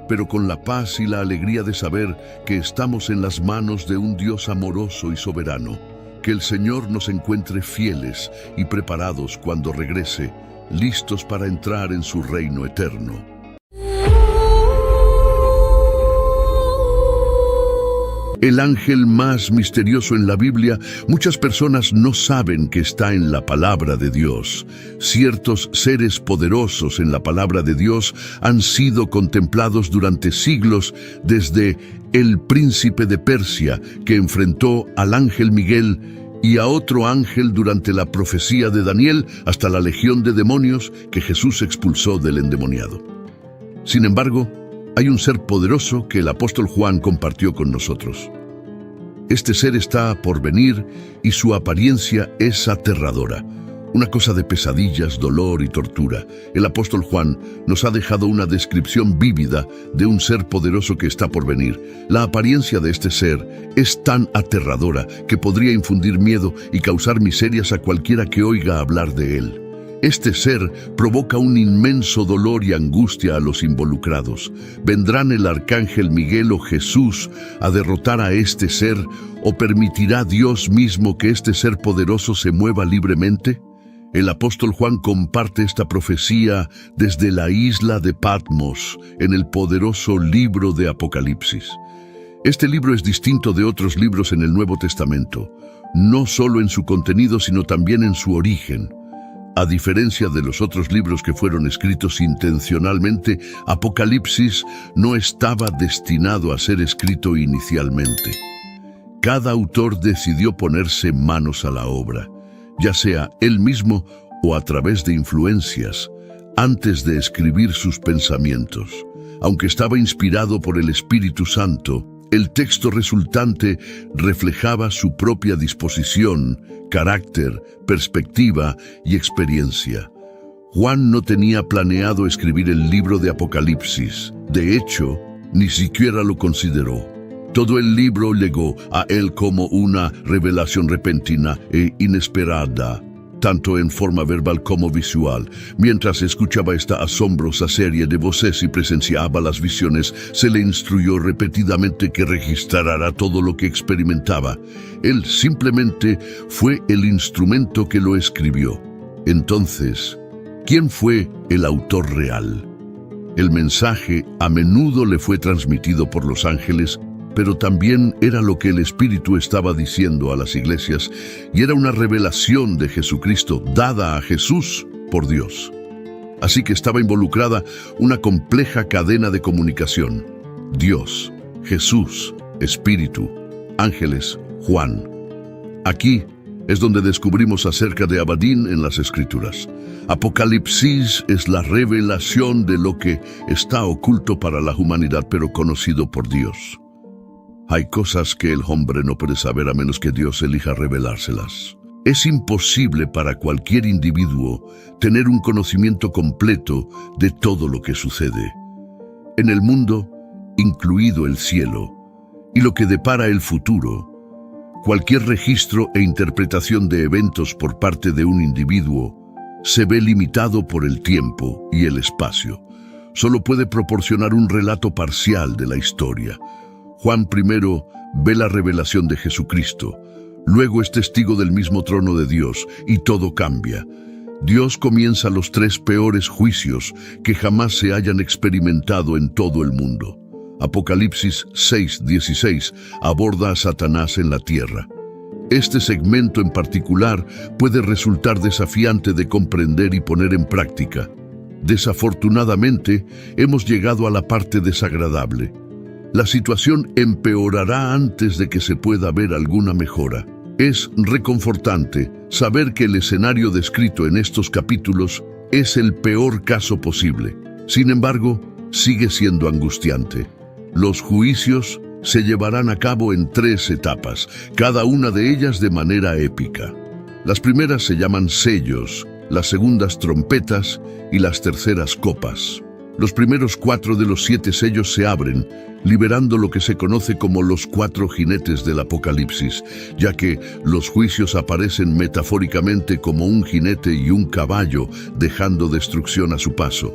pero con la paz y la alegría de saber que estamos en las manos de un Dios amoroso y soberano. Que el Señor nos encuentre fieles y preparados cuando regrese, listos para entrar en su reino eterno. El ángel más misterioso en la Biblia, muchas personas no saben que está en la palabra de Dios. Ciertos seres poderosos en la palabra de Dios han sido contemplados durante siglos, desde el príncipe de Persia, que enfrentó al ángel Miguel, y a otro ángel durante la profecía de Daniel, hasta la legión de demonios que Jesús expulsó del endemoniado. Sin embargo, hay un ser poderoso que el apóstol Juan compartió con nosotros. Este ser está por venir y su apariencia es aterradora. Una cosa de pesadillas, dolor y tortura. El apóstol Juan nos ha dejado una descripción vívida de un ser poderoso que está por venir. La apariencia de este ser es tan aterradora que podría infundir miedo y causar miserias a cualquiera que oiga hablar de él. Este ser provoca un inmenso dolor y angustia a los involucrados. ¿Vendrán el arcángel Miguel o Jesús a derrotar a este ser, o permitirá Dios mismo que este ser poderoso se mueva libremente? El apóstol Juan comparte esta profecía desde la isla de Patmos, en el poderoso libro de Apocalipsis. Este libro es distinto de otros libros en el Nuevo Testamento, no solo en su contenido, sino también en su origen. A diferencia de los otros libros que fueron escritos intencionalmente, Apocalipsis no estaba destinado a ser escrito inicialmente. Cada autor decidió ponerse manos a la obra, ya sea él mismo o a través de influencias, antes de escribir sus pensamientos. Aunque estaba inspirado por el Espíritu Santo, el texto resultante reflejaba su propia disposición, carácter, perspectiva y experiencia. Juan no tenía planeado escribir el libro de Apocalipsis. De hecho, ni siquiera lo consideró. Todo el libro llegó a él como una revelación repentina e inesperada, tanto en forma verbal como visual. Mientras escuchaba esta asombrosa serie de voces y presenciaba las visiones, se le instruyó repetidamente que registrara todo lo que experimentaba. Él simplemente fue el instrumento que lo escribió. Entonces, ¿quién fue el autor real? El mensaje a menudo le fue transmitido por los ángeles, pero también era lo que el Espíritu estaba diciendo a las iglesias, y era una revelación de Jesucristo dada a Jesús por Dios. Así que estaba involucrada una compleja cadena de comunicación: Dios, Jesús, Espíritu, ángeles, Juan. Aquí es donde descubrimos acerca de Abadín en las Escrituras. Apocalipsis es la revelación de lo que está oculto para la humanidad, pero conocido por Dios. Hay cosas que el hombre no puede saber a menos que Dios elija revelárselas. Es imposible para cualquier individuo tener un conocimiento completo de todo lo que sucede en el mundo, incluido el cielo, y lo que depara el futuro. Cualquier registro e interpretación de eventos por parte de un individuo se ve limitado por el tiempo y el espacio. Solo puede proporcionar un relato parcial de la historia. Juan primero ve la revelación de Jesucristo, luego es testigo del mismo trono de Dios, y todo cambia. Dios comienza los 3 peores juicios que jamás se hayan experimentado en todo el mundo. Apocalipsis 6:16 aborda a Satanás en la tierra. Este segmento en particular puede resultar desafiante de comprender y poner en práctica. Desafortunadamente, hemos llegado a la parte desagradable. La situación empeorará antes de que se pueda ver alguna mejora. Es reconfortante saber que el escenario descrito en estos capítulos es el peor caso posible. Sin embargo, sigue siendo angustiante. Los juicios se llevarán a cabo en 3 etapas, cada una de ellas de manera épica. Las primeras se llaman sellos, las segundas trompetas y las terceras copas. Los primeros 4 de los 7 sellos se abren, liberando lo que se conoce como los 4 jinetes del Apocalipsis, ya que los juicios aparecen metafóricamente como un jinete y un caballo, dejando destrucción a su paso.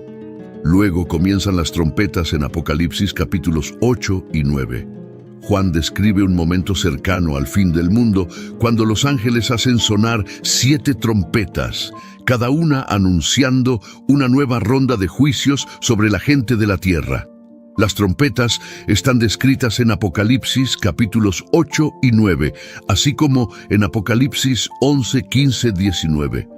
Luego comienzan las trompetas en Apocalipsis capítulos 8 y 9. Juan describe un momento cercano al fin del mundo, cuando los ángeles hacen sonar 7 trompetas, cada una anunciando una nueva ronda de juicios sobre la gente de la tierra. Las trompetas están descritas en Apocalipsis capítulos 8 y 9, así como en Apocalipsis 11, 15, 19.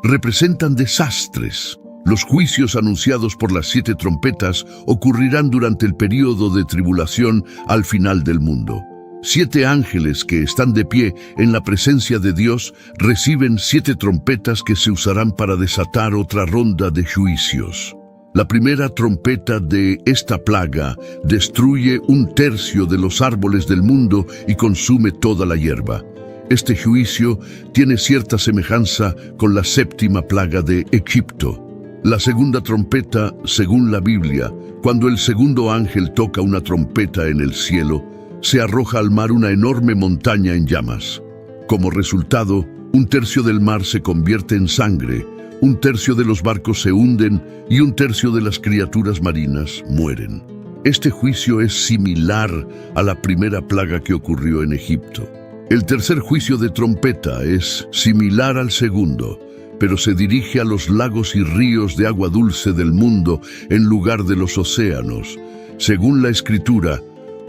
Representan desastres. Los juicios anunciados por las 7 trompetas ocurrirán durante el período de tribulación al final del mundo. 7 ángeles que están de pie en la presencia de Dios reciben 7 trompetas que se usarán para desatar otra ronda de juicios. La primera trompeta de esta plaga destruye 1/3 de los árboles del mundo y consume toda la hierba. Este juicio tiene cierta semejanza con la 7ª plaga de Egipto. La segunda trompeta, según la Biblia, cuando el segundo ángel toca una trompeta en el cielo, se arroja al mar una enorme montaña en llamas. Como resultado, 1/3 del mar se convierte en sangre, 1/3 de los barcos se hunden y 1/3 de las criaturas marinas mueren. Este juicio es similar a la primera plaga que ocurrió en Egipto. El tercer juicio de trompeta es similar al segundo, pero se dirige a los lagos y ríos de agua dulce del mundo en lugar de los océanos. Según la Escritura,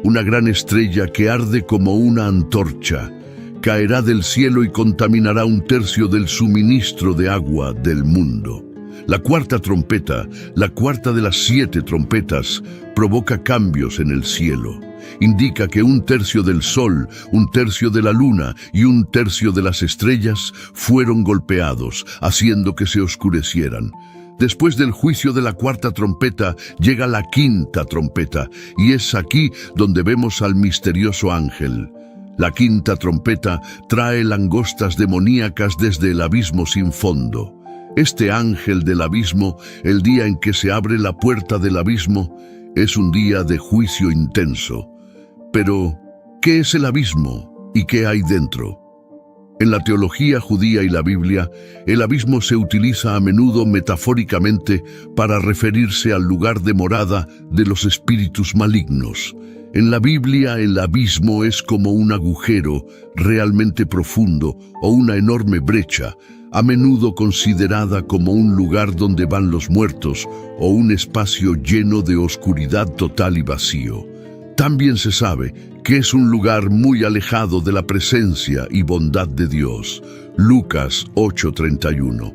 una gran estrella que arde como una antorcha caerá del cielo y contaminará 1/3 del suministro de agua del mundo. La cuarta trompeta, la cuarta de las 7 trompetas, provoca cambios en el cielo. Indica que 1/3 del sol, 1/3 de la luna y 1/3 de las estrellas fueron golpeados, haciendo que se oscurecieran. Después del juicio de la cuarta trompeta llega la quinta trompeta, y es aquí donde vemos al misterioso ángel. La quinta trompeta trae langostas demoníacas desde el abismo sin fondo. Este ángel del abismo, el día en que se abre la puerta del abismo, es un día de juicio intenso. Pero, ¿qué es el abismo y qué hay dentro? En la teología judía y la Biblia, el abismo se utiliza a menudo metafóricamente para referirse al lugar de morada de los espíritus malignos. En la Biblia, el abismo es como un agujero realmente profundo o una enorme brecha, a menudo considerada como un lugar donde van los muertos o un espacio lleno de oscuridad total y vacío. También se sabe que es un lugar muy alejado de la presencia y bondad de Dios. Lucas 8:31.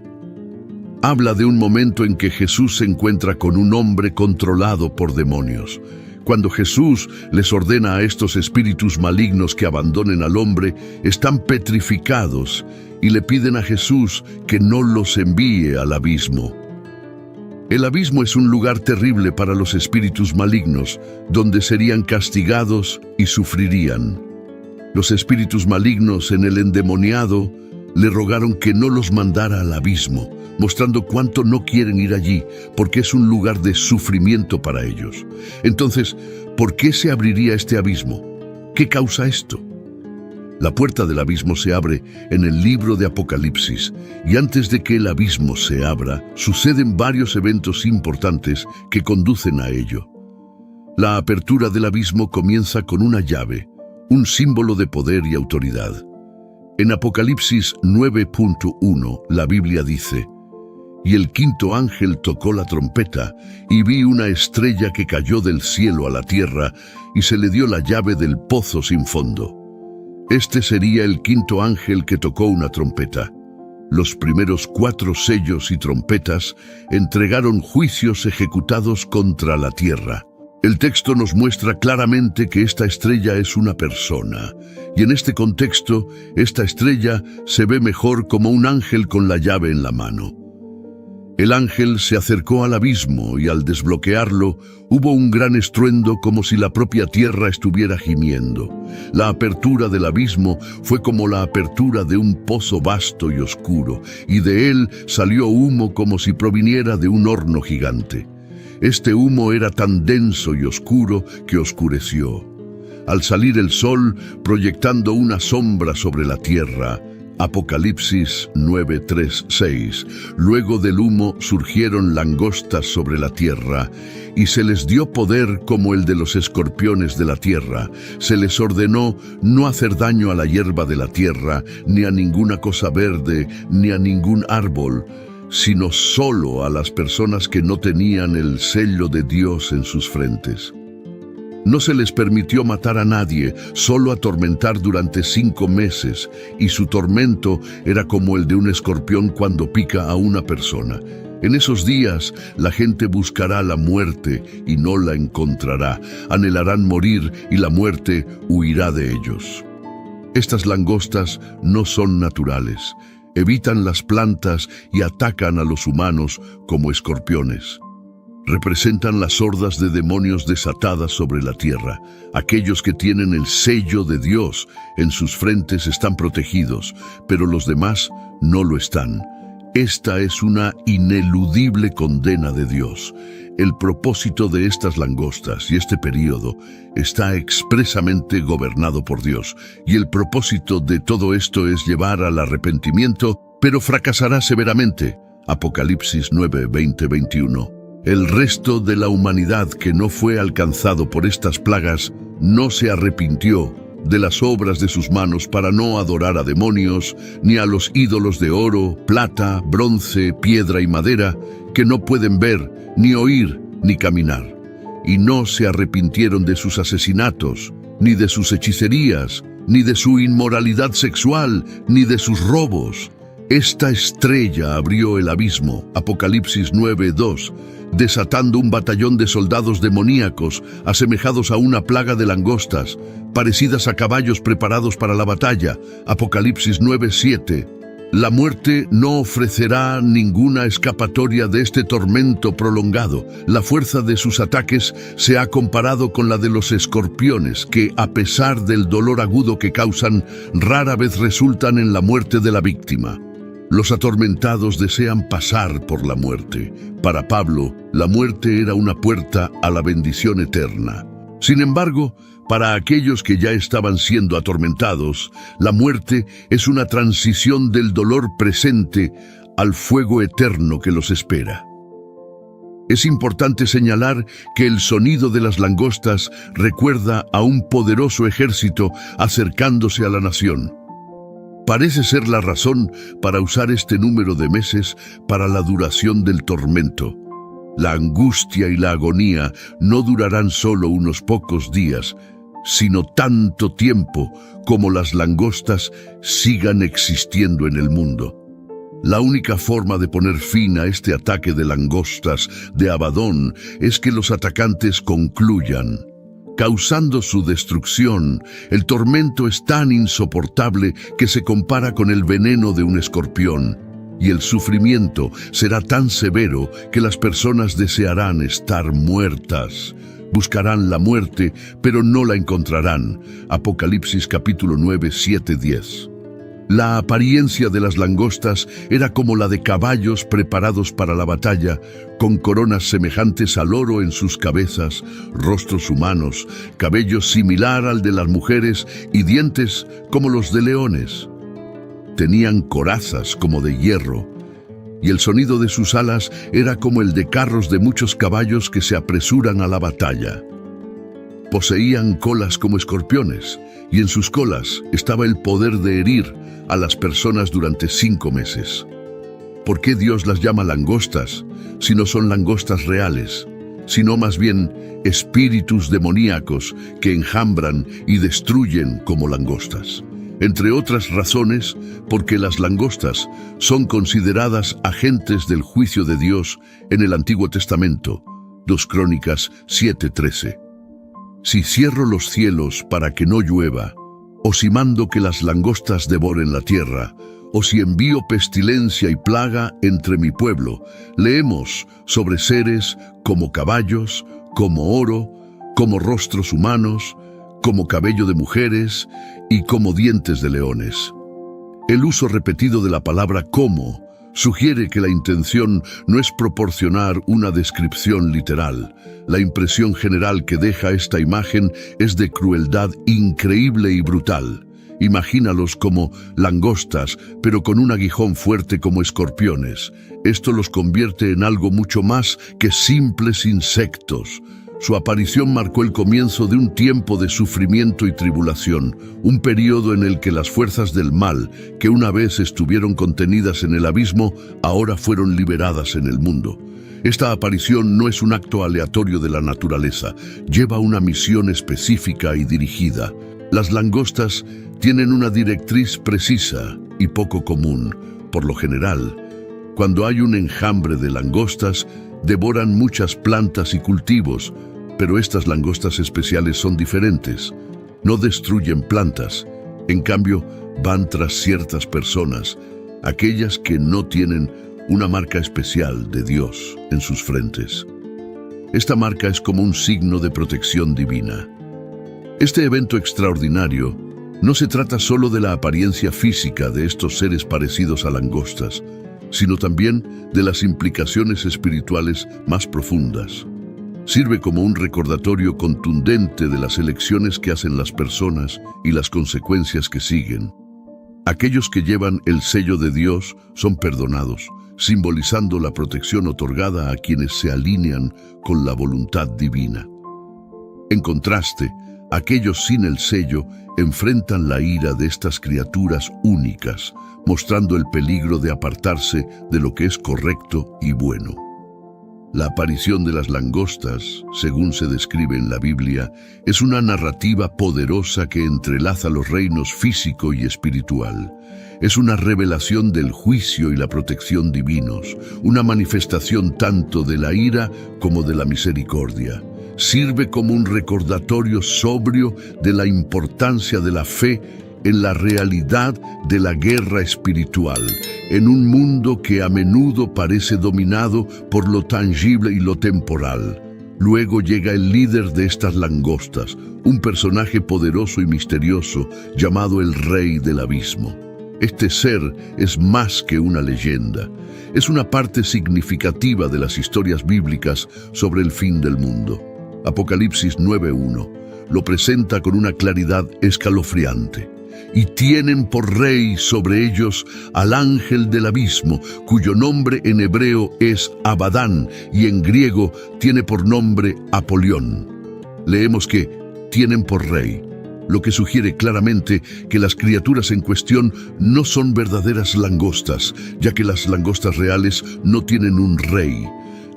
Habla de un momento en que Jesús se encuentra con un hombre controlado por demonios. Cuando Jesús les ordena a estos espíritus malignos que abandonen al hombre, están petrificados y le piden a Jesús que no los envíe al abismo. El abismo es un lugar terrible para los espíritus malignos, donde serían castigados y sufrirían. Los espíritus malignos en el endemoniado le rogaron que no los mandara al abismo, mostrando cuánto no quieren ir allí, porque es un lugar de sufrimiento para ellos. Entonces, ¿por qué se abriría este abismo? ¿Qué causa esto? La puerta del abismo se abre en el libro de Apocalipsis, y antes de que el abismo se abra, suceden varios eventos importantes que conducen a ello. La apertura del abismo comienza con una llave, un símbolo de poder y autoridad. En Apocalipsis 9:1, la Biblia dice: «Y el quinto ángel tocó la trompeta, y vi una estrella que cayó del cielo a la tierra, y se le dio la llave del pozo sin fondo». Este sería el quinto ángel que tocó una trompeta. Los primeros 4 sellos y trompetas entregaron juicios ejecutados contra la tierra. El texto nos muestra claramente que esta estrella es una persona, y en este contexto, esta estrella se ve mejor como un ángel con la llave en la mano. El ángel se acercó al abismo y al desbloquearlo, hubo un gran estruendo como si la propia tierra estuviera gimiendo. La apertura del abismo fue como la apertura de un pozo vasto y oscuro, y de él salió humo como si proviniera de un horno gigante. Este humo era tan denso y oscuro que oscureció. Al salir el sol, proyectando una sombra sobre la tierra, Apocalipsis 9:3-6. Luego del humo surgieron langostas sobre la tierra, y se les dio poder como el de los escorpiones de la tierra. Se les ordenó no hacer daño a la hierba de la tierra, ni a ninguna cosa verde, ni a ningún árbol. sino solo a las personas que no tenían el sello de Dios en sus frentes. No se les permitió matar a nadie, solo atormentar durante 5 meses, y su tormento era como el de un escorpión cuando pica a una persona. En esos días, la gente buscará la muerte y no la encontrará. Anhelarán morir y la muerte huirá de ellos. Estas langostas no son naturales. Evitan las plantas y atacan a los humanos como escorpiones. Representan las hordas de demonios desatadas sobre la tierra. Aquellos que tienen el sello de Dios en sus frentes están protegidos, pero los demás no lo están. Esta es una ineludible condena de Dios. El propósito de estas langostas y este período está expresamente gobernado por Dios, y el propósito de todo esto es llevar al arrepentimiento, pero fracasará severamente. Apocalipsis 9, 20, 21. El resto de la humanidad que no fue alcanzado por estas plagas no se arrepintió de las obras de sus manos para no adorar a demonios, ni a los ídolos de oro, plata, bronce, piedra y madera, que no pueden ver, ni oír, ni caminar. Y no se arrepintieron de sus asesinatos, ni de sus hechicerías, ni de su inmoralidad sexual, ni de sus robos. Esta estrella abrió el abismo, Apocalipsis 9:2, desatando un batallón de soldados demoníacos, asemejados a una plaga de langostas, parecidas a caballos preparados para la batalla, Apocalipsis 9:7. La muerte no ofrecerá ninguna escapatoria de este tormento prolongado. La fuerza de sus ataques se ha comparado con la de los escorpiones, que, a pesar del dolor agudo que causan, rara vez resultan en la muerte de la víctima. Los atormentados desean pasar por la muerte. Para Pablo, la muerte era una puerta a la bendición eterna. Sin embargo, para aquellos que ya estaban siendo atormentados, la muerte es una transición del dolor presente al fuego eterno que los espera. Es importante señalar que el sonido de las langostas recuerda a un poderoso ejército acercándose a la nación. Parece ser la razón para usar este número de meses para la duración del tormento. La angustia y la agonía no durarán solo unos pocos días, sino tanto tiempo como las langostas sigan existiendo en el mundo. La única forma de poner fin a este ataque de langostas de Abadón es que los atacantes concluyan. Causando su destrucción, el tormento es tan insoportable que se compara con el veneno de un escorpión, y el sufrimiento será tan severo que las personas desearán estar muertas. Buscarán la muerte, pero no la encontrarán. Apocalipsis capítulo 9, 7, 10. La apariencia de las langostas era como la de caballos preparados para la batalla, con coronas semejantes al oro en sus cabezas, rostros humanos, cabello similar al de las mujeres y dientes como los de leones. Tenían corazas como de hierro, y el sonido de sus alas era como el de carros de muchos caballos que se apresuran a la batalla. Poseían colas como escorpiones, y en sus colas estaba el poder de herir a las personas durante 5 meses. ¿Por qué Dios las llama langostas, si no son langostas reales, sino más bien espíritus demoníacos que enjambran y destruyen como langostas? Entre otras razones, porque las langostas son consideradas agentes del juicio de Dios en el Antiguo Testamento, 2 Crónicas 7:13. Si cierro los cielos para que no llueva, o si mando que las langostas devoren la tierra, o si envío pestilencia y plaga entre mi pueblo, leemos sobre seres como caballos, como oro, como rostros humanos, como cabello de mujeres y como dientes de leones. El uso repetido de la palabra como sugiere que la intención no es proporcionar una descripción literal. La impresión general que deja esta imagen es de crueldad increíble y brutal. Imagínalos como langostas, pero con un aguijón fuerte como escorpiones. Esto los convierte en algo mucho más que simples insectos. Su aparición marcó el comienzo de un tiempo de sufrimiento y tribulación, un periodo en el que las fuerzas del mal, que una vez estuvieron contenidas en el abismo, ahora fueron liberadas en el mundo. Esta aparición no es un acto aleatorio de la naturaleza, lleva una misión específica y dirigida. Las langostas tienen una directriz precisa y poco común. Por lo general, cuando hay un enjambre de langostas, devoran muchas plantas y cultivos, pero estas langostas especiales son diferentes. No destruyen plantas, en cambio van tras ciertas personas, aquellas que no tienen una marca especial de Dios en sus frentes. Esta marca es como un signo de protección divina. Este evento extraordinario no se trata solo de la apariencia física de estos seres parecidos a langostas, sino también de las implicaciones espirituales más profundas. Sirve como un recordatorio contundente de las elecciones que hacen las personas y las consecuencias que siguen. Aquellos que llevan el sello de Dios son perdonados, simbolizando la protección otorgada a quienes se alinean con la voluntad divina. En contraste, aquellos sin el sello enfrentan la ira de estas criaturas únicas, mostrando el peligro de apartarse de lo que es correcto y bueno. La aparición de las langostas, según se describe en la Biblia, es una narrativa poderosa que entrelaza los reinos físico y espiritual. Es una revelación del juicio y la protección divinos, una manifestación tanto de la ira como de la misericordia. Sirve como un recordatorio sobrio de la importancia de la fe en la realidad de la guerra espiritual, en un mundo que a menudo parece dominado por lo tangible y lo temporal. Luego llega el líder de estas langostas, un personaje poderoso y misterioso llamado el Rey del Abismo. Este ser es más que una leyenda, es una parte significativa de las historias bíblicas sobre el fin del mundo. Apocalipsis 9:1 lo presenta con una claridad escalofriante. Y tienen por rey sobre ellos al ángel del abismo, cuyo nombre en hebreo es Abadán y en griego tiene por nombre Apolión. Leemos que tienen por rey, lo que sugiere claramente que las criaturas en cuestión no son verdaderas langostas, ya que las langostas reales no tienen un rey.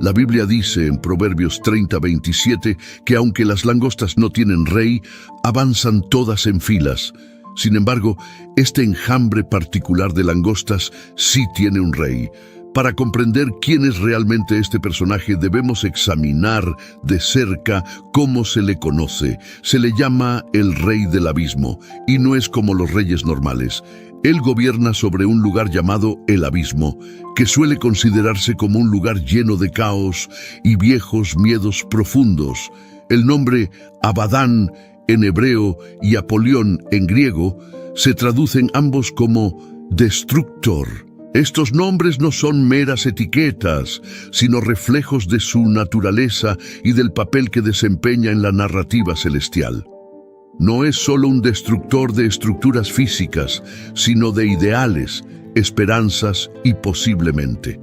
La Biblia dice en Proverbios 30:27 que aunque las langostas no tienen rey, avanzan todas en filas. Sin embargo, este enjambre particular de langostas sí tiene un rey. Para comprender quién es realmente este personaje, debemos examinar de cerca cómo se le conoce. Se le llama el Rey del Abismo, y no es como los reyes normales. Él gobierna sobre un lugar llamado el Abismo, que suele considerarse como un lugar lleno de caos y viejos miedos profundos. El nombre Abadán en hebreo y Apolión en griego se traducen ambos como destructor. Estos nombres no son meras etiquetas, sino reflejos de su naturaleza y del papel que desempeña en la narrativa celestial. No es solo un destructor de estructuras físicas, sino de ideales, esperanzas y posiblemente.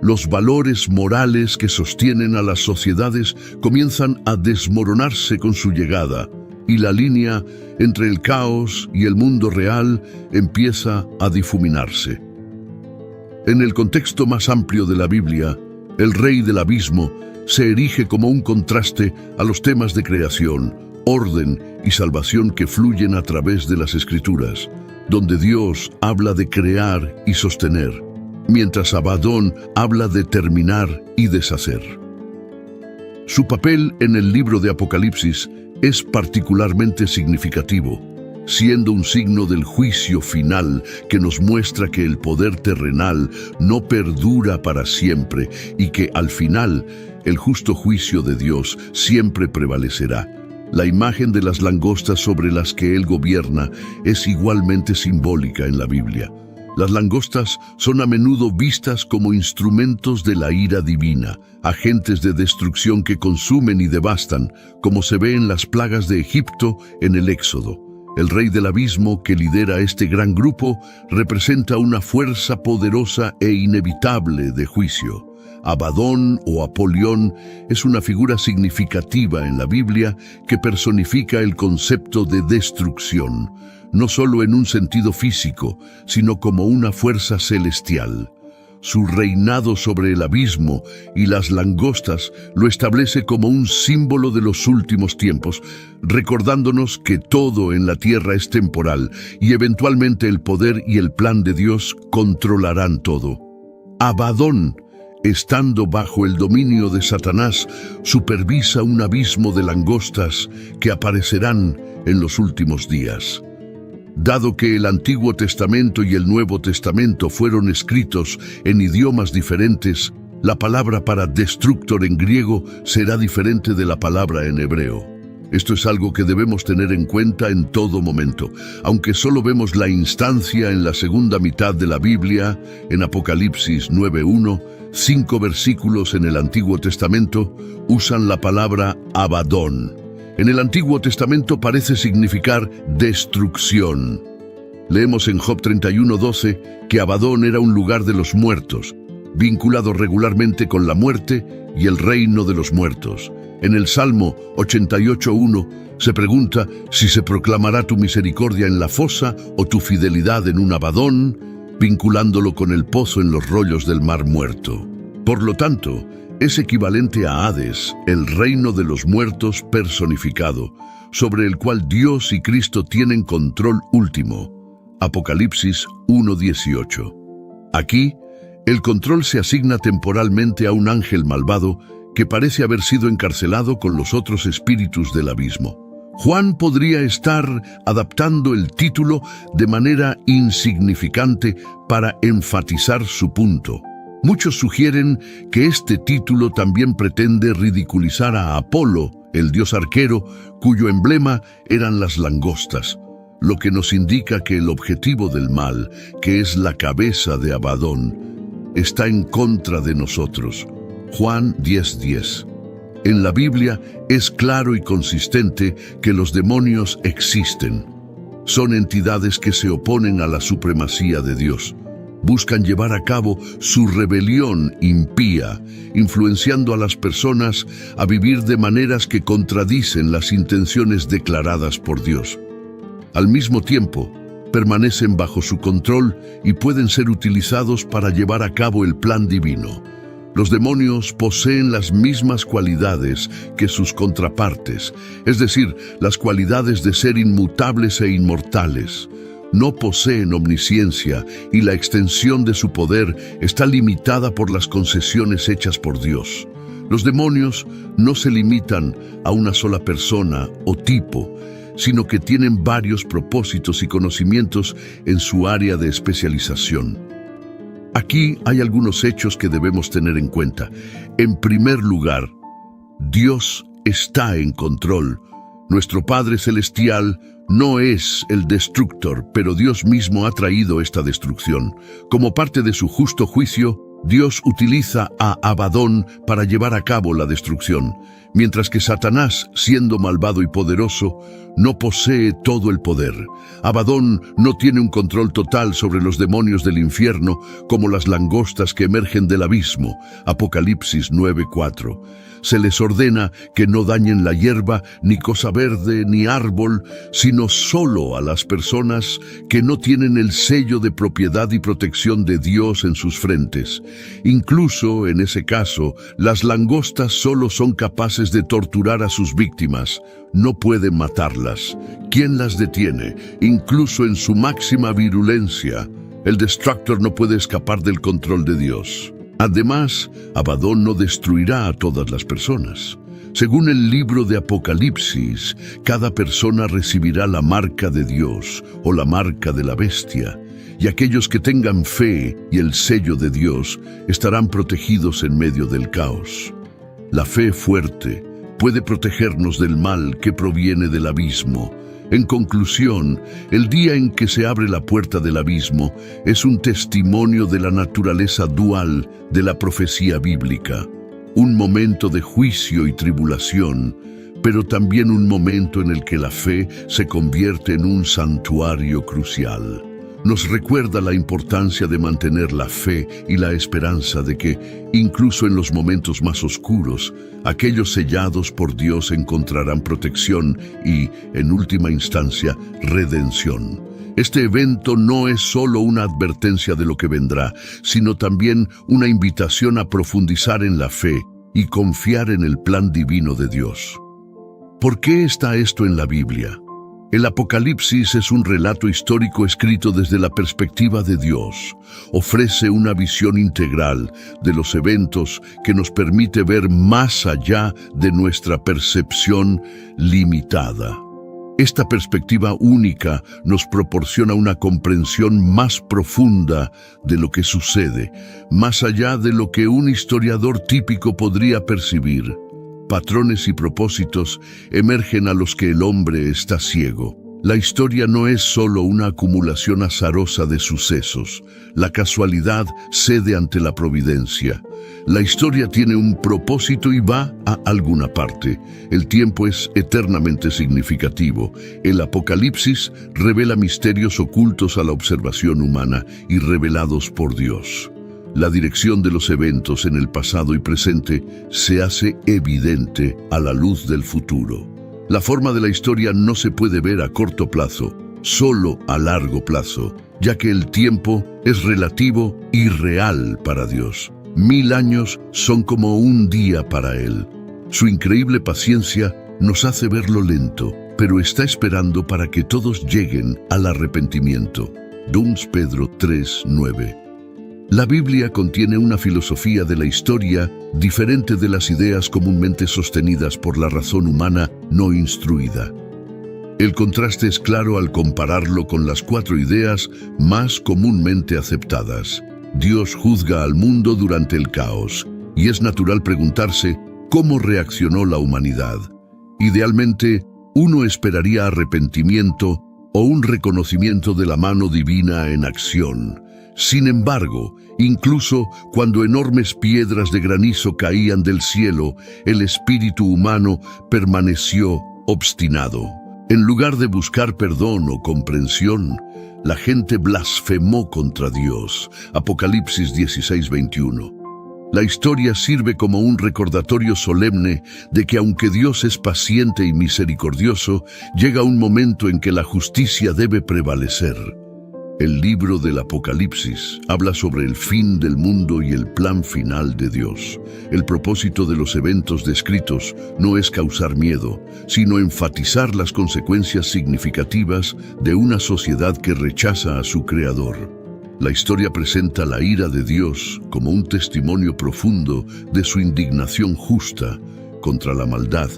Los valores morales que sostienen a las sociedades comienzan a desmoronarse con su llegada, y la línea entre el caos y el mundo real empieza a difuminarse. En el contexto más amplio de la Biblia, el Rey del Abismo se erige como un contraste a los temas de creación, orden y salvación que fluyen a través de las Escrituras, donde Dios habla de crear y sostener, mientras Abadón habla de terminar y deshacer. Su papel en el libro de Apocalipsis es particularmente significativo, siendo un signo del juicio final que nos muestra que el poder terrenal no perdura para siempre y que al final el justo juicio de Dios siempre prevalecerá. La imagen de las langostas sobre las que Él gobierna es igualmente simbólica en la Biblia. Las langostas son a menudo vistas como instrumentos de la ira divina, agentes de destrucción que consumen y devastan, como se ve en las plagas de Egipto en el Éxodo. El Rey del Abismo, que lidera este gran grupo, representa una fuerza poderosa e inevitable de juicio. Abadón o Apolión es una figura significativa en la Biblia que personifica el concepto de destrucción, no solo en un sentido físico, sino como una fuerza celestial. Su reinado sobre el abismo y las langostas lo establece como un símbolo de los últimos tiempos, recordándonos que todo en la tierra es temporal y eventualmente el poder y el plan de Dios controlarán todo. Abadón, estando bajo el dominio de Satanás, supervisa un abismo de langostas que aparecerán en los últimos días. Dado que el Antiguo Testamento y el Nuevo Testamento fueron escritos en idiomas diferentes, la palabra para destructor en griego será diferente de la palabra en hebreo. Esto es algo que debemos tener en cuenta en todo momento. Aunque solo vemos la instancia en la segunda mitad de la Biblia, en Apocalipsis 9:1, 5 versículos en el Antiguo Testamento usan la palabra Abadón. En el Antiguo Testamento parece significar destrucción. Leemos en Job 31:12 que Abadón era un lugar de los muertos, vinculado regularmente con la muerte y el reino de los muertos. En el Salmo 88:1 se pregunta si se proclamará tu misericordia en la fosa o tu fidelidad en un Abadón, vinculándolo con el pozo en los rollos del mar muerto. Por lo tanto, es equivalente a Hades, el reino de los muertos personificado, sobre el cual Dios y Cristo tienen control último. Apocalipsis 1:18. Aquí, el control se asigna temporalmente a un ángel malvado que parece haber sido encarcelado con los otros espíritus del abismo. Juan podría estar adaptando el título de manera insignificante para enfatizar su punto. Muchos sugieren que este título también pretende ridiculizar a Apolo, el dios arquero, cuyo emblema eran las langostas, lo que nos indica que el objetivo del mal, que es la cabeza de Abadón, está en contra de nosotros. Juan 10:10. En la Biblia es claro y consistente que los demonios existen. Son entidades que se oponen a la supremacía de Dios. Buscan llevar a cabo su rebelión impía, influenciando a las personas a vivir de maneras que contradicen las intenciones declaradas por Dios. Al mismo tiempo, permanecen bajo su control y pueden ser utilizados para llevar a cabo el plan divino. Los demonios poseen las mismas cualidades que sus contrapartes, es decir, las cualidades de ser inmutables e inmortales. No poseen omnisciencia y la extensión de su poder está limitada por las concesiones hechas por Dios. Los demonios no se limitan a una sola persona o tipo, sino que tienen varios propósitos y conocimientos en su área de especialización. Aquí hay algunos hechos que debemos tener en cuenta. En primer lugar, Dios está en control. Nuestro Padre Celestial no es el destructor, pero Dios mismo ha traído esta destrucción. Como parte de su justo juicio, Dios utiliza a Abadón para llevar a cabo la destrucción, mientras que Satanás, siendo malvado y poderoso, no posee todo el poder. Abadón no tiene un control total sobre los demonios del infierno como las langostas que emergen del abismo. Apocalipsis 9:4. Se les ordena que no dañen la hierba, ni cosa verde, ni árbol, sino solo a las personas que no tienen el sello de propiedad y protección de Dios en sus frentes. Incluso en ese caso, las langostas solo son capaces de torturar a sus víctimas. No pueden matarlas. ¿Quién las detiene? Incluso en su máxima virulencia, el destructor no puede escapar del control de Dios. Además, Abadón no destruirá a todas las personas. Según el libro de Apocalipsis, cada persona recibirá la marca de Dios o la marca de la bestia, y aquellos que tengan fe y el sello de Dios estarán protegidos en medio del caos. La fe fuerte puede protegernos del mal que proviene del abismo. En conclusión, el día en que se abre la puerta del abismo es un testimonio de la naturaleza dual de la profecía bíblica. Un momento de juicio y tribulación, pero también un momento en el que la fe se convierte en un santuario crucial. nos recuerda la importancia de mantener la fe y la esperanza de que, incluso en los momentos más oscuros, aquellos sellados por Dios encontrarán protección y, en última instancia, redención. Este evento no es solo una advertencia de lo que vendrá, sino también una invitación a profundizar en la fe y confiar en el plan divino de Dios. ¿Por qué está esto en la Biblia? El Apocalipsis es un relato histórico escrito desde la perspectiva de Dios. Ofrece una visión integral de los eventos que nos permite ver más allá de nuestra percepción limitada. Esta perspectiva única nos proporciona una comprensión más profunda de lo que sucede, más allá de lo que un historiador típico podría percibir. Patrones y propósitos emergen a los que el hombre está ciego. La historia no es solo una acumulación azarosa de sucesos. La casualidad cede ante la providencia. La historia tiene un propósito y va a alguna parte. El tiempo es eternamente significativo. El Apocalipsis revela misterios ocultos a la observación humana y revelados por Dios. La dirección de los eventos en el pasado y presente se hace evidente a la luz del futuro. La forma de la historia no se puede ver a corto plazo, solo a largo plazo, ya que el tiempo es relativo y real para Dios. 1000 años son como un día para Él. Su increíble paciencia nos hace verlo lento, pero está esperando para que todos lleguen al arrepentimiento. 2 Pedro 3:9. La Biblia contiene una filosofía de la historia diferente de las ideas comúnmente sostenidas por la razón humana no instruida. El contraste es claro al compararlo con las 4 ideas más comúnmente aceptadas. Dios juzga al mundo durante el caos, y es natural preguntarse cómo reaccionó la humanidad. Idealmente, uno esperaría arrepentimiento o un reconocimiento de la mano divina en acción. Sin embargo, incluso cuando enormes piedras de granizo caían del cielo, el espíritu humano permaneció obstinado. En lugar de buscar perdón o comprensión, la gente blasfemó contra Dios. Apocalipsis 16:21. La historia sirve como un recordatorio solemne de que aunque Dios es paciente y misericordioso, llega un momento en que la justicia debe prevalecer. El libro del Apocalipsis habla sobre el fin del mundo y el plan final de Dios. El propósito de los eventos descritos no es causar miedo, sino enfatizar las consecuencias significativas de una sociedad que rechaza a su Creador. La historia presenta la ira de Dios como un testimonio profundo de su indignación justa contra la maldad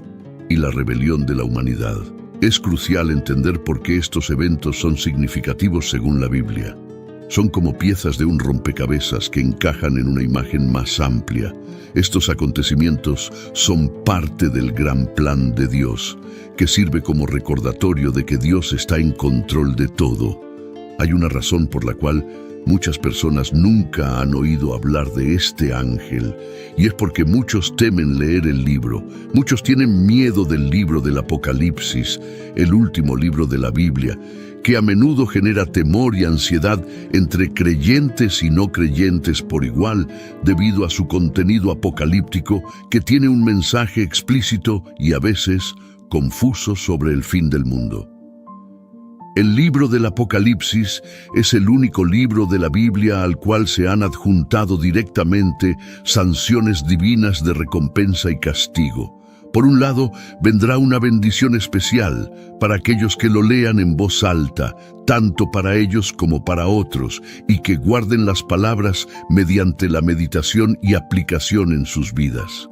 y la rebelión de la humanidad. Es crucial entender por qué estos eventos son significativos según la Biblia. Son como piezas de un rompecabezas que encajan en una imagen más amplia. Estos acontecimientos son parte del gran plan de Dios, que sirve como recordatorio de que Dios está en control de todo. Hay una razón por la cual muchas personas nunca han oído hablar de este ángel, y es porque muchos temen leer el libro. Muchos tienen miedo del libro del Apocalipsis, el último libro de la Biblia, que a menudo genera temor y ansiedad entre creyentes y no creyentes por igual, debido a su contenido apocalíptico que tiene un mensaje explícito y a veces confuso sobre el fin del mundo. El libro del Apocalipsis es el único libro de la Biblia al cual se han adjuntado directamente sanciones divinas de recompensa y castigo. Por un lado, vendrá una bendición especial para aquellos que lo lean en voz alta, tanto para ellos como para otros, y que guarden las palabras mediante la meditación y aplicación en sus vidas.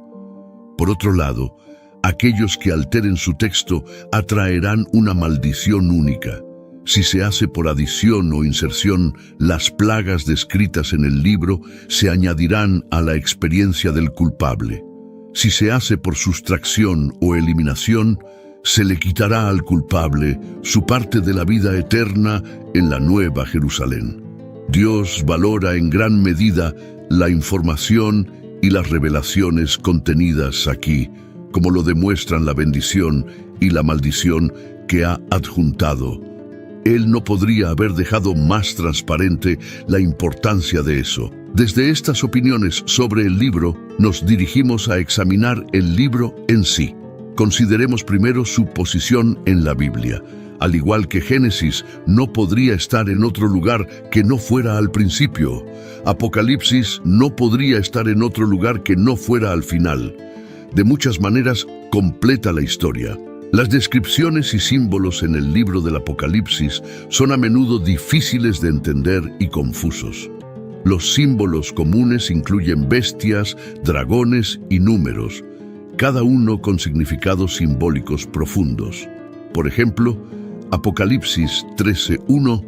Por otro lado, aquellos que alteren su texto atraerán una maldición única. Si se hace por adición o inserción, las plagas descritas en el libro se añadirán a la experiencia del culpable. Si se hace por sustracción o eliminación, se le quitará al culpable su parte de la vida eterna en la Nueva Jerusalén. Dios valora en gran medida la información y las revelaciones contenidas aquí, como lo demuestran la bendición y la maldición que ha adjuntado. Él no podría haber dejado más transparente la importancia de eso. Desde estas opiniones sobre el libro, nos dirigimos a examinar el libro en sí. Consideremos primero su posición en la Biblia. Al igual que Génesis, no podría estar en otro lugar que no fuera al principio. Apocalipsis no podría estar en otro lugar que no fuera al final. De muchas maneras, completa la historia. Las descripciones y símbolos en el libro del Apocalipsis son a menudo difíciles de entender y confusos. Los símbolos comunes incluyen bestias, dragones y números, cada uno con significados simbólicos profundos. Por ejemplo, Apocalipsis 13:1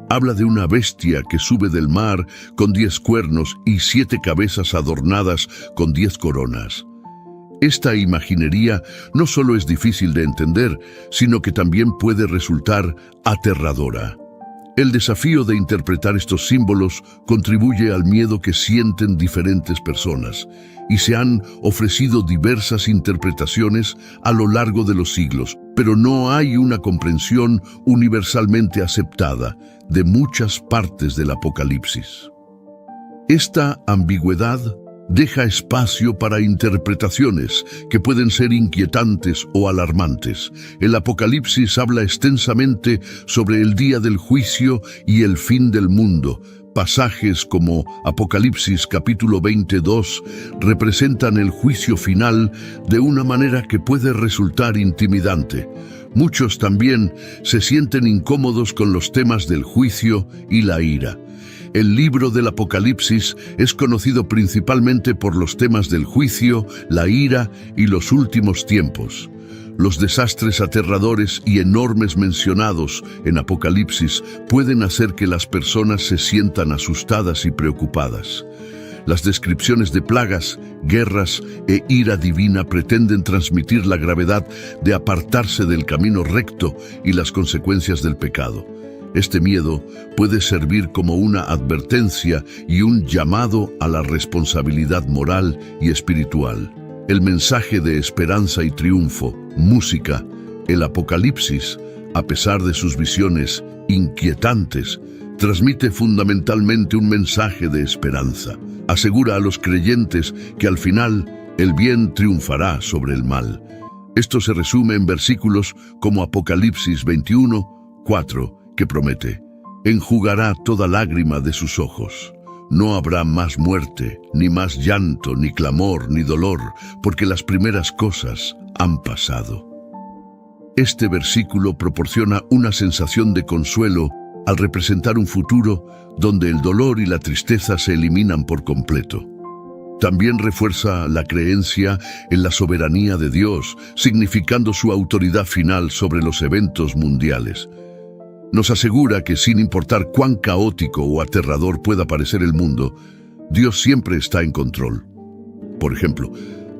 habla de una bestia que sube del mar con 10 cuernos y 7 cabezas adornadas con 10 coronas. Esta imaginería no solo es difícil de entender, sino que también puede resultar aterradora. El desafío de interpretar estos símbolos contribuye al miedo que sienten diferentes personas, y se han ofrecido diversas interpretaciones a lo largo de los siglos, pero no hay una comprensión universalmente aceptada de muchas partes del Apocalipsis. Esta ambigüedad deja espacio para interpretaciones que pueden ser inquietantes o alarmantes. El Apocalipsis habla extensamente sobre el día del juicio y el fin del mundo. Pasajes como Apocalipsis capítulo 22 representan el juicio final de una manera que puede resultar intimidante. Muchos también se sienten incómodos con los temas del juicio y la ira. El libro del Apocalipsis es conocido principalmente por los temas del juicio, la ira y los últimos tiempos. Los desastres aterradores y enormes mencionados en Apocalipsis pueden hacer que las personas se sientan asustadas y preocupadas. Las descripciones de plagas, guerras e ira divina pretenden transmitir la gravedad de apartarse del camino recto y las consecuencias del pecado. Este miedo puede servir como una advertencia y un llamado a la responsabilidad moral y espiritual. El mensaje de esperanza y triunfo, música, el Apocalipsis, a pesar de sus visiones inquietantes, transmite fundamentalmente un mensaje de esperanza. Asegura a los creyentes que al final el bien triunfará sobre el mal. Esto se resume en versículos como Apocalipsis 21:4, que promete: enjugará toda lágrima de sus ojos. No habrá más muerte, ni más llanto, ni clamor, ni dolor, porque las primeras cosas han pasado. Este versículo proporciona una sensación de consuelo al representar un futuro donde el dolor y la tristeza se eliminan por completo. También refuerza la creencia en la soberanía de Dios, significando su autoridad final sobre los eventos mundiales. Nos asegura que sin importar cuán caótico o aterrador pueda parecer el mundo, Dios siempre está en control. Por ejemplo,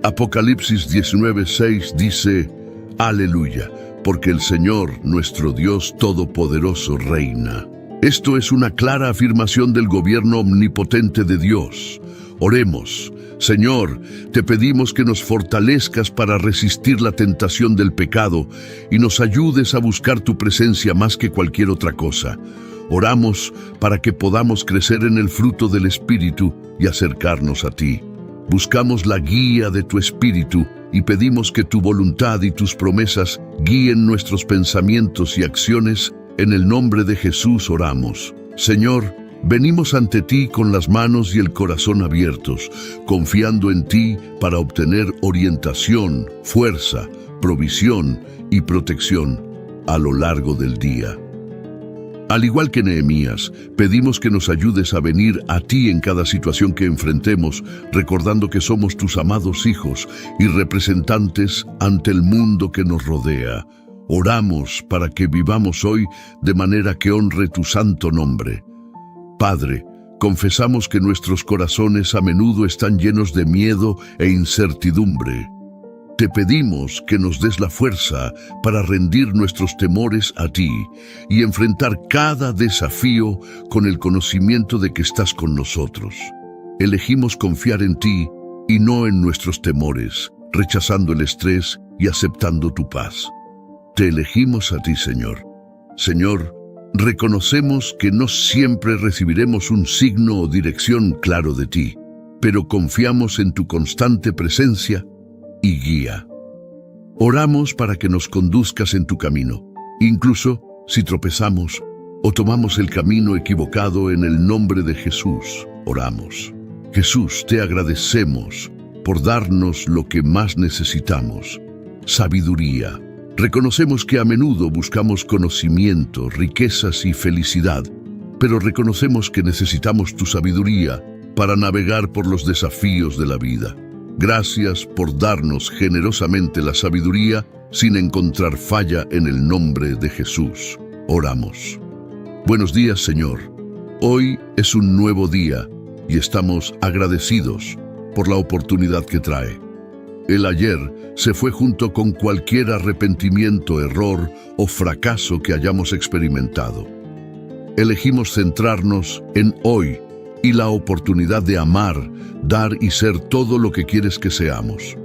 Apocalipsis 19:6 dice: Aleluya, porque el Señor, nuestro Dios Todopoderoso, reina. Esto es una clara afirmación del gobierno omnipotente de Dios. Oremos. Señor, te pedimos que nos fortalezcas para resistir la tentación del pecado y nos ayudes a buscar tu presencia más que cualquier otra cosa. Oramos para que podamos crecer en el fruto del Espíritu y acercarnos a ti. Buscamos la guía de tu Espíritu y pedimos que tu voluntad y tus promesas guíen nuestros pensamientos y acciones. En el nombre de Jesús oramos. Señor, venimos ante ti con las manos y el corazón abiertos, confiando en ti para obtener orientación, fuerza, provisión y protección a lo largo del día. Al igual que Nehemías, pedimos que nos ayudes a venir a ti en cada situación que enfrentemos, recordando que somos tus amados hijos y representantes ante el mundo que nos rodea. Oramos para que vivamos hoy de manera que honre tu santo nombre. Padre, confesamos que nuestros corazones a menudo están llenos de miedo e incertidumbre. Te pedimos que nos des la fuerza para rendir nuestros temores a ti y enfrentar cada desafío con el conocimiento de que estás con nosotros. Elegimos confiar en ti y no en nuestros temores, rechazando el estrés y aceptando tu paz. Te elegimos a ti, Señor. Señor, Reconocemos que no siempre recibiremos un signo o dirección claro de ti, pero confiamos en tu constante presencia y guía. Oramos para que nos conduzcas en tu camino, incluso si tropezamos o tomamos el camino equivocado. En el nombre de Jesús, oramos. Jesús, te agradecemos por darnos lo que más necesitamos: sabiduría. Reconocemos que a menudo buscamos conocimiento, riquezas y felicidad, pero reconocemos que necesitamos tu sabiduría para navegar por los desafíos de la vida. Gracias por darnos generosamente la sabiduría sin encontrar falla. En el nombre de Jesús, oramos. Buenos días, Señor. Hoy es un nuevo día y estamos agradecidos por la oportunidad que trae. El ayer se fue junto con cualquier arrepentimiento, error o fracaso que hayamos experimentado. Elegimos centrarnos en hoy y la oportunidad de amar, dar y ser todo lo que quieres que seamos.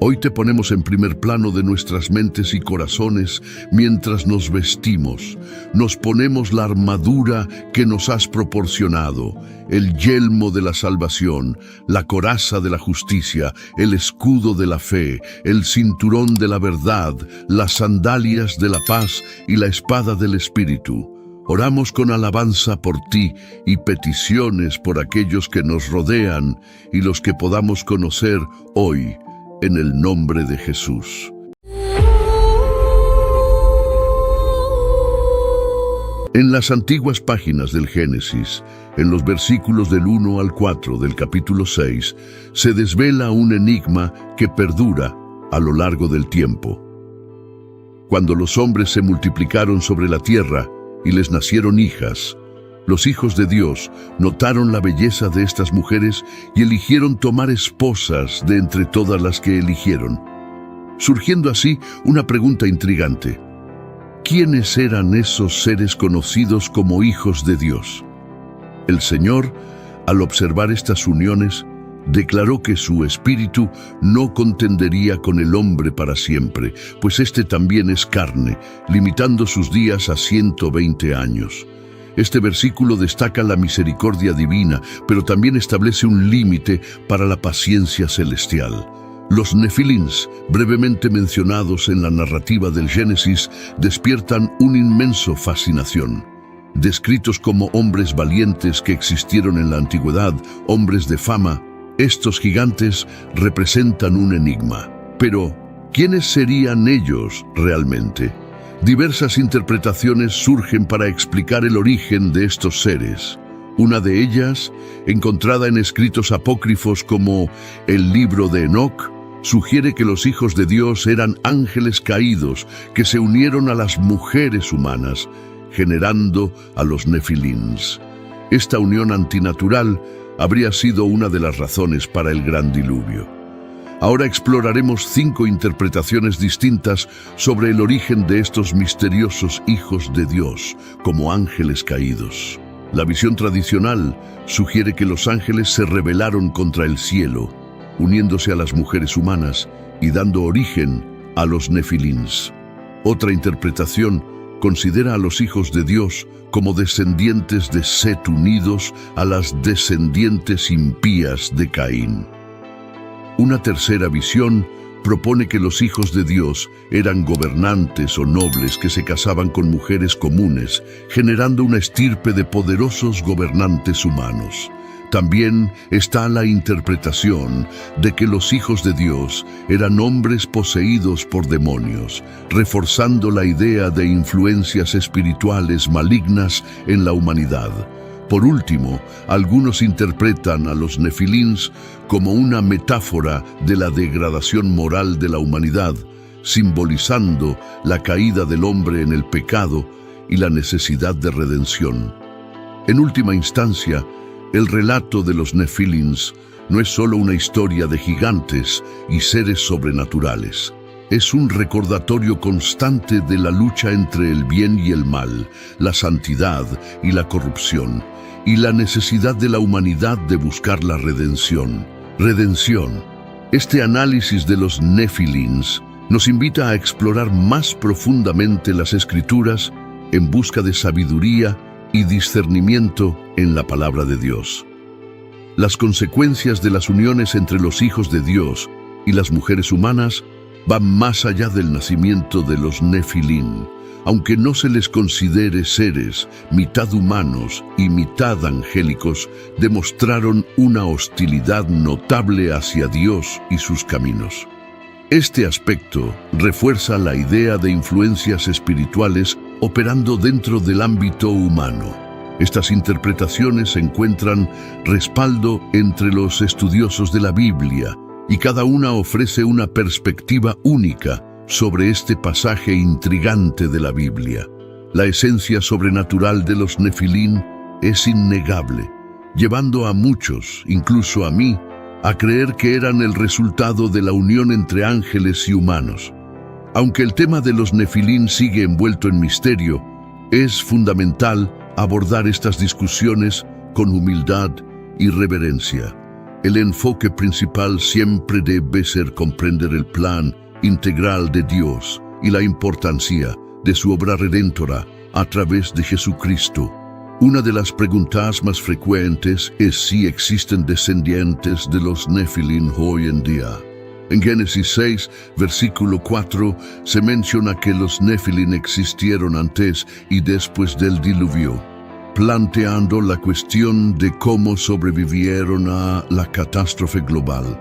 Hoy te ponemos en primer plano de nuestras mentes y corazones mientras nos vestimos. Nos ponemos la armadura que nos has proporcionado, el yelmo de la salvación, la coraza de la justicia, el escudo de la fe, el cinturón de la verdad, las sandalias de la paz y la espada del Espíritu. Oramos con alabanza por ti y peticiones por aquellos que nos rodean y los que podamos conocer hoy. En el nombre de Jesús. En las antiguas páginas del Génesis, en los versículos del 1 al 4 del capítulo 6, se desvela un enigma que perdura a lo largo del tiempo. Cuando los hombres se multiplicaron sobre la tierra y les nacieron hijas, los hijos de Dios notaron la belleza de estas mujeres y eligieron tomar esposas de entre todas las que eligieron, surgiendo así una pregunta intrigante: ¿quiénes eran esos seres conocidos como hijos de Dios? El Señor, al observar estas uniones, declaró que su espíritu no contendería con el hombre para siempre, pues éste también es carne, limitando sus días a 120 años. Este versículo destaca la misericordia divina, pero también establece un límite para la paciencia celestial. Los nefilins, brevemente mencionados en la narrativa del Génesis, despiertan una inmensa fascinación. Descritos como hombres valientes que existieron en la antigüedad, hombres de fama, estos gigantes representan un enigma. Pero, ¿quiénes serían ellos realmente? Diversas interpretaciones surgen para explicar el origen de estos seres. Una de ellas, encontrada en escritos apócrifos como el libro de Enoc, sugiere que los hijos de Dios eran ángeles caídos que se unieron a las mujeres humanas, generando a los nefilins. Esta unión antinatural habría sido una de las razones para el gran diluvio. Ahora exploraremos 5 interpretaciones distintas sobre el origen de estos misteriosos hijos de Dios, como ángeles caídos. La visión tradicional sugiere que los ángeles se rebelaron contra el cielo, uniéndose a las mujeres humanas y dando origen a los nefilins. Otra interpretación considera a los hijos de Dios como descendientes de Set unidos a las descendientes impías de Caín. Una tercera visión propone que los hijos de Dios eran gobernantes o nobles que se casaban con mujeres comunes, generando una estirpe de poderosos gobernantes humanos. También está la interpretación de que los hijos de Dios eran hombres poseídos por demonios, reforzando la idea de influencias espirituales malignas en la humanidad. Por último, algunos interpretan a los nefilins como una metáfora de la degradación moral de la humanidad, simbolizando la caída del hombre en el pecado y la necesidad de redención. En última instancia, el relato de los nefilins no es solo una historia de gigantes y seres sobrenaturales. Es un recordatorio constante de la lucha entre el bien y el mal, la santidad y la corrupción, y la necesidad de la humanidad de buscar la redención. Redención. Este análisis de los nefilins nos invita a explorar más profundamente las Escrituras en busca de sabiduría y discernimiento en la palabra de Dios. Las consecuencias de las uniones entre los hijos de Dios y las mujeres humanas van más allá del nacimiento de los Nefilim. Aunque no se les considere seres mitad humanos y mitad angélicos, demostraron una hostilidad notable hacia Dios y sus caminos. Este aspecto refuerza la idea de influencias espirituales operando dentro del ámbito humano. Estas interpretaciones encuentran respaldo entre los estudiosos de la Biblia, y cada una ofrece una perspectiva única sobre este pasaje intrigante de la Biblia. La esencia sobrenatural de los Nefilim es innegable, llevando a muchos, incluso a mí, a creer que eran el resultado de la unión entre ángeles y humanos. Aunque el tema de los Nefilim sigue envuelto en misterio, es fundamental abordar estas discusiones con humildad y reverencia. El enfoque principal siempre debe ser comprender el plan integral de Dios y la importancia de su obra redentora a través de Jesucristo. Una de las preguntas más frecuentes es si existen descendientes de los Nefilim hoy en día. En Génesis 6, versículo 4, se menciona que los Nefilim existieron antes y después del diluvio, planteando la cuestión de cómo sobrevivieron a la catástrofe global.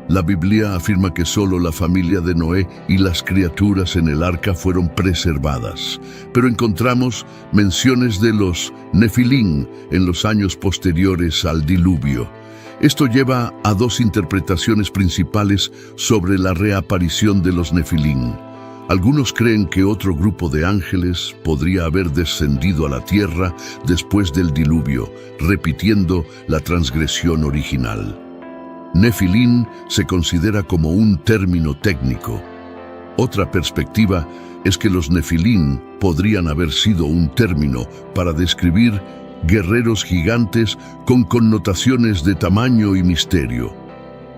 La Biblia afirma que solo la familia de Noé y las criaturas en el arca fueron preservadas, pero encontramos menciones de los Nefilim en los años posteriores al diluvio. Esto lleva a dos interpretaciones principales sobre la reaparición de los Nefilim. Algunos creen que otro grupo de ángeles podría haber descendido a la tierra después del diluvio, repitiendo la transgresión original. Nefilim se considera como un término técnico. Otra perspectiva es que los Nefilim podrían haber sido un término para describir guerreros gigantes con connotaciones de tamaño y misterio.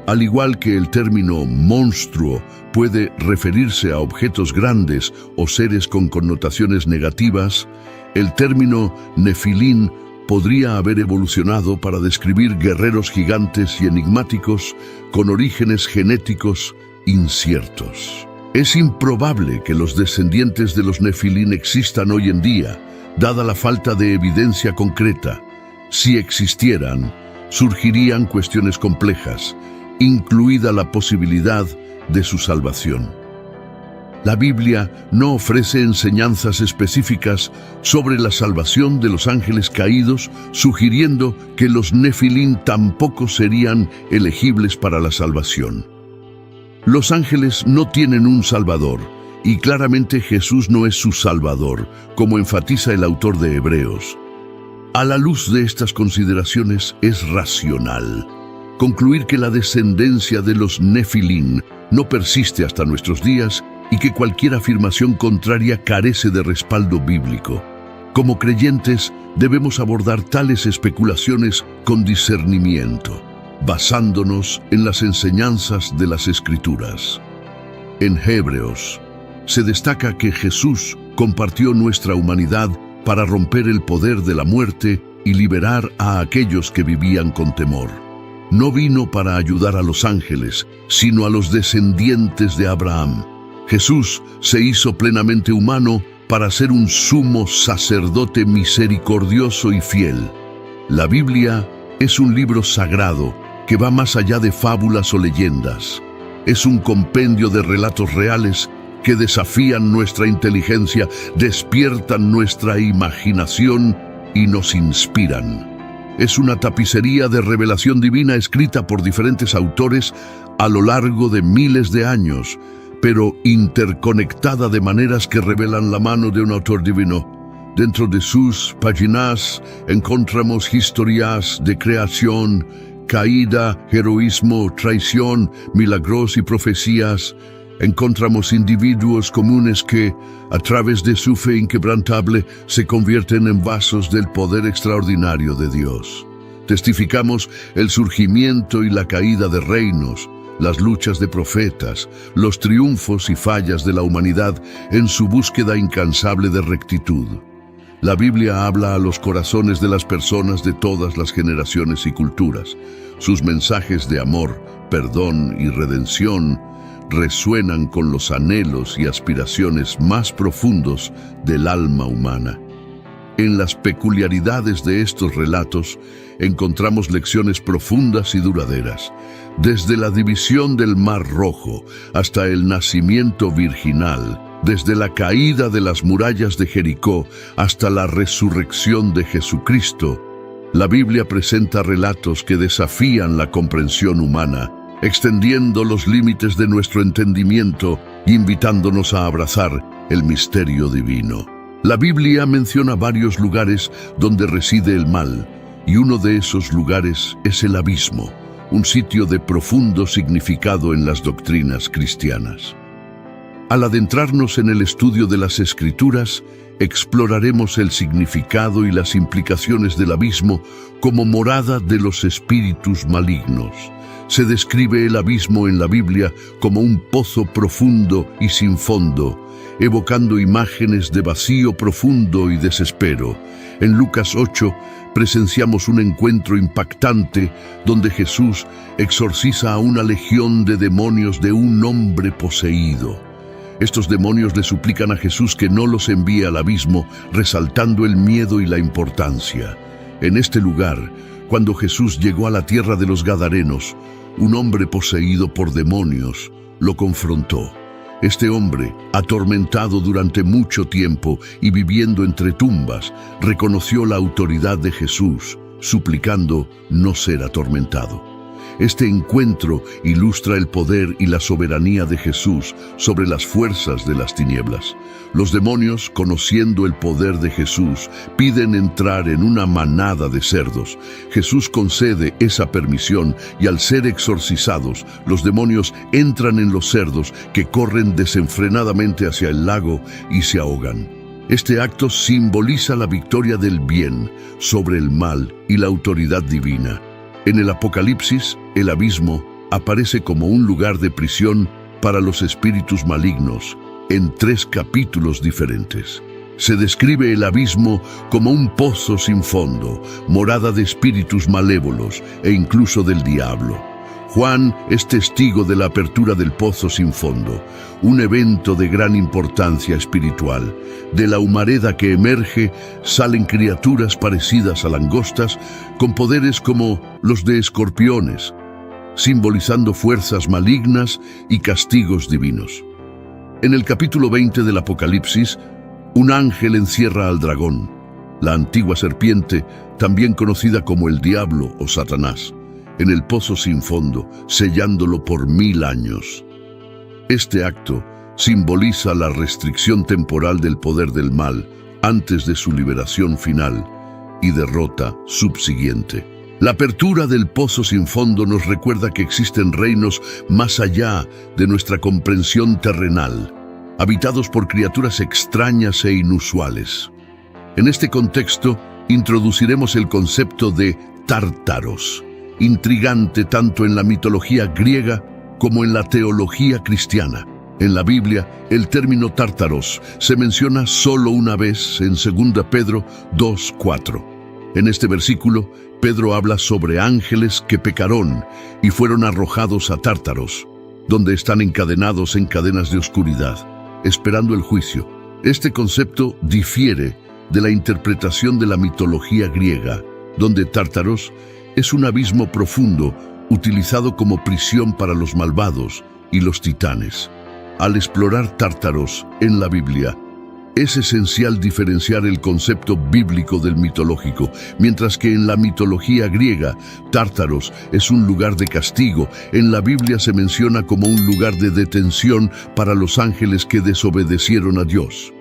Al igual que el término monstruo puede referirse a objetos grandes o seres con connotaciones negativas, el término Nefilim podría haber evolucionado para describir guerreros gigantes y enigmáticos con orígenes genéticos inciertos. Es improbable que los descendientes de los Nefilim existan hoy en día, dada la falta de evidencia concreta. Si existieran, surgirían cuestiones complejas, incluida la posibilidad de su salvación. La Biblia no ofrece enseñanzas específicas sobre la salvación de los ángeles caídos, sugiriendo que los Nefilim tampoco serían elegibles para la salvación. Los ángeles no tienen un salvador, y claramente Jesús no es su salvador, como enfatiza el autor de Hebreos. A la luz de estas consideraciones es racional concluir que la descendencia de los Nefilim no persiste hasta nuestros días y que cualquier afirmación contraria carece de respaldo bíblico. Como creyentes, debemos abordar tales especulaciones con discernimiento, basándonos en las enseñanzas de las Escrituras. En Hebreos, se destaca que Jesús compartió nuestra humanidad para romper el poder de la muerte y liberar a aquellos que vivían con temor. No vino para ayudar a los ángeles, sino a los descendientes de Abraham. Jesús se hizo plenamente humano para ser un sumo sacerdote misericordioso y fiel. La Biblia es un libro sagrado que va más allá de fábulas o leyendas. Es un compendio de relatos reales que desafían nuestra inteligencia, despiertan nuestra imaginación y nos inspiran. Es una tapicería de revelación divina escrita por diferentes autores a lo largo de miles de años, pero interconectada de maneras que revelan la mano de un autor divino. Dentro de sus páginas encontramos historias de creación, caída, heroísmo, traición, milagros y profecías. Encontramos individuos comunes que, a través de su fe inquebrantable, se convierten en vasos del poder extraordinario de Dios. Testificamos el surgimiento y la caída de reinos, las luchas de profetas, los triunfos y fallas de la humanidad en su búsqueda incansable de rectitud. La Biblia habla a los corazones de las personas de todas las generaciones y culturas. Sus mensajes de amor, perdón y redención resuenan con los anhelos y aspiraciones más profundos del alma humana. En las peculiaridades de estos relatos encontramos lecciones profundas y duraderas, desde la división del Mar Rojo hasta el nacimiento virginal, desde la caída de las murallas de Jericó hasta la resurrección de Jesucristo. La Biblia presenta relatos que desafían la comprensión humana, extendiendo los límites de nuestro entendimiento e invitándonos a abrazar el misterio divino. La Biblia menciona varios lugares donde reside el mal, y uno de esos lugares es el abismo, un sitio de profundo significado en las doctrinas cristianas. Al adentrarnos en el estudio de las Escrituras, exploraremos el significado y las implicaciones del abismo como morada de los espíritus malignos. Se describe el abismo en la Biblia como un pozo profundo y sin fondo, evocando imágenes de vacío profundo y desespero. En Lucas 8 presenciamos un encuentro impactante donde Jesús exorciza a una legión de demonios de un hombre poseído. Estos demonios le suplican a Jesús que no los envíe al abismo, resaltando el miedo y la importancia. En este lugar, cuando Jesús llegó a la tierra de los Gadarenos, un hombre poseído por demonios lo confrontó. Este hombre, atormentado durante mucho tiempo y viviendo entre tumbas, reconoció la autoridad de Jesús, suplicando no ser atormentado. Este encuentro ilustra el poder y la soberanía de Jesús sobre las fuerzas de las tinieblas. Los demonios, conociendo el poder de Jesús, piden entrar en una manada de cerdos. Jesús concede esa permisión y al ser exorcizados, los demonios entran en los cerdos que corren desenfrenadamente hacia el lago y se ahogan. Este acto simboliza la victoria del bien sobre el mal y la autoridad divina. En el Apocalipsis, el abismo aparece como un lugar de prisión para los espíritus malignos en 3 capítulos diferentes. Se describe el abismo como un pozo sin fondo, morada de espíritus malévolos e incluso del diablo. Juan es testigo de la apertura del pozo sin fondo, un evento de gran importancia espiritual. De la humareda que emerge salen criaturas parecidas a langostas con poderes como los de escorpiones, simbolizando fuerzas malignas y castigos divinos. En el capítulo 20 del Apocalipsis, un ángel encierra al dragón, la antigua serpiente, también conocida como el diablo o Satanás, en el pozo sin fondo, sellándolo por 1000 años. Este acto simboliza la restricción temporal del poder del mal antes de su liberación final y derrota subsiguiente. La apertura del pozo sin fondo nos recuerda que existen reinos más allá de nuestra comprensión terrenal, habitados por criaturas extrañas e inusuales. En este contexto, introduciremos el concepto de Tártaros, intrigante tanto en la mitología griega como en la teología cristiana. En la Biblia, el término tártaros se menciona solo una vez en 2 Pedro 2:4. En este versículo, Pedro habla sobre ángeles que pecaron y fueron arrojados a Tártaros, donde están encadenados en cadenas de oscuridad, esperando el juicio. Este concepto difiere de la interpretación de la mitología griega, donde Tártaros es un abismo profundo utilizado como prisión para los malvados y los titanes. Al explorar Tártaros en la Biblia, es esencial diferenciar el concepto bíblico del mitológico, mientras que en la mitología griega, Tártaros es un lugar de castigo. En la Biblia se menciona como un lugar de detención para los ángeles que desobedecieron a Dios.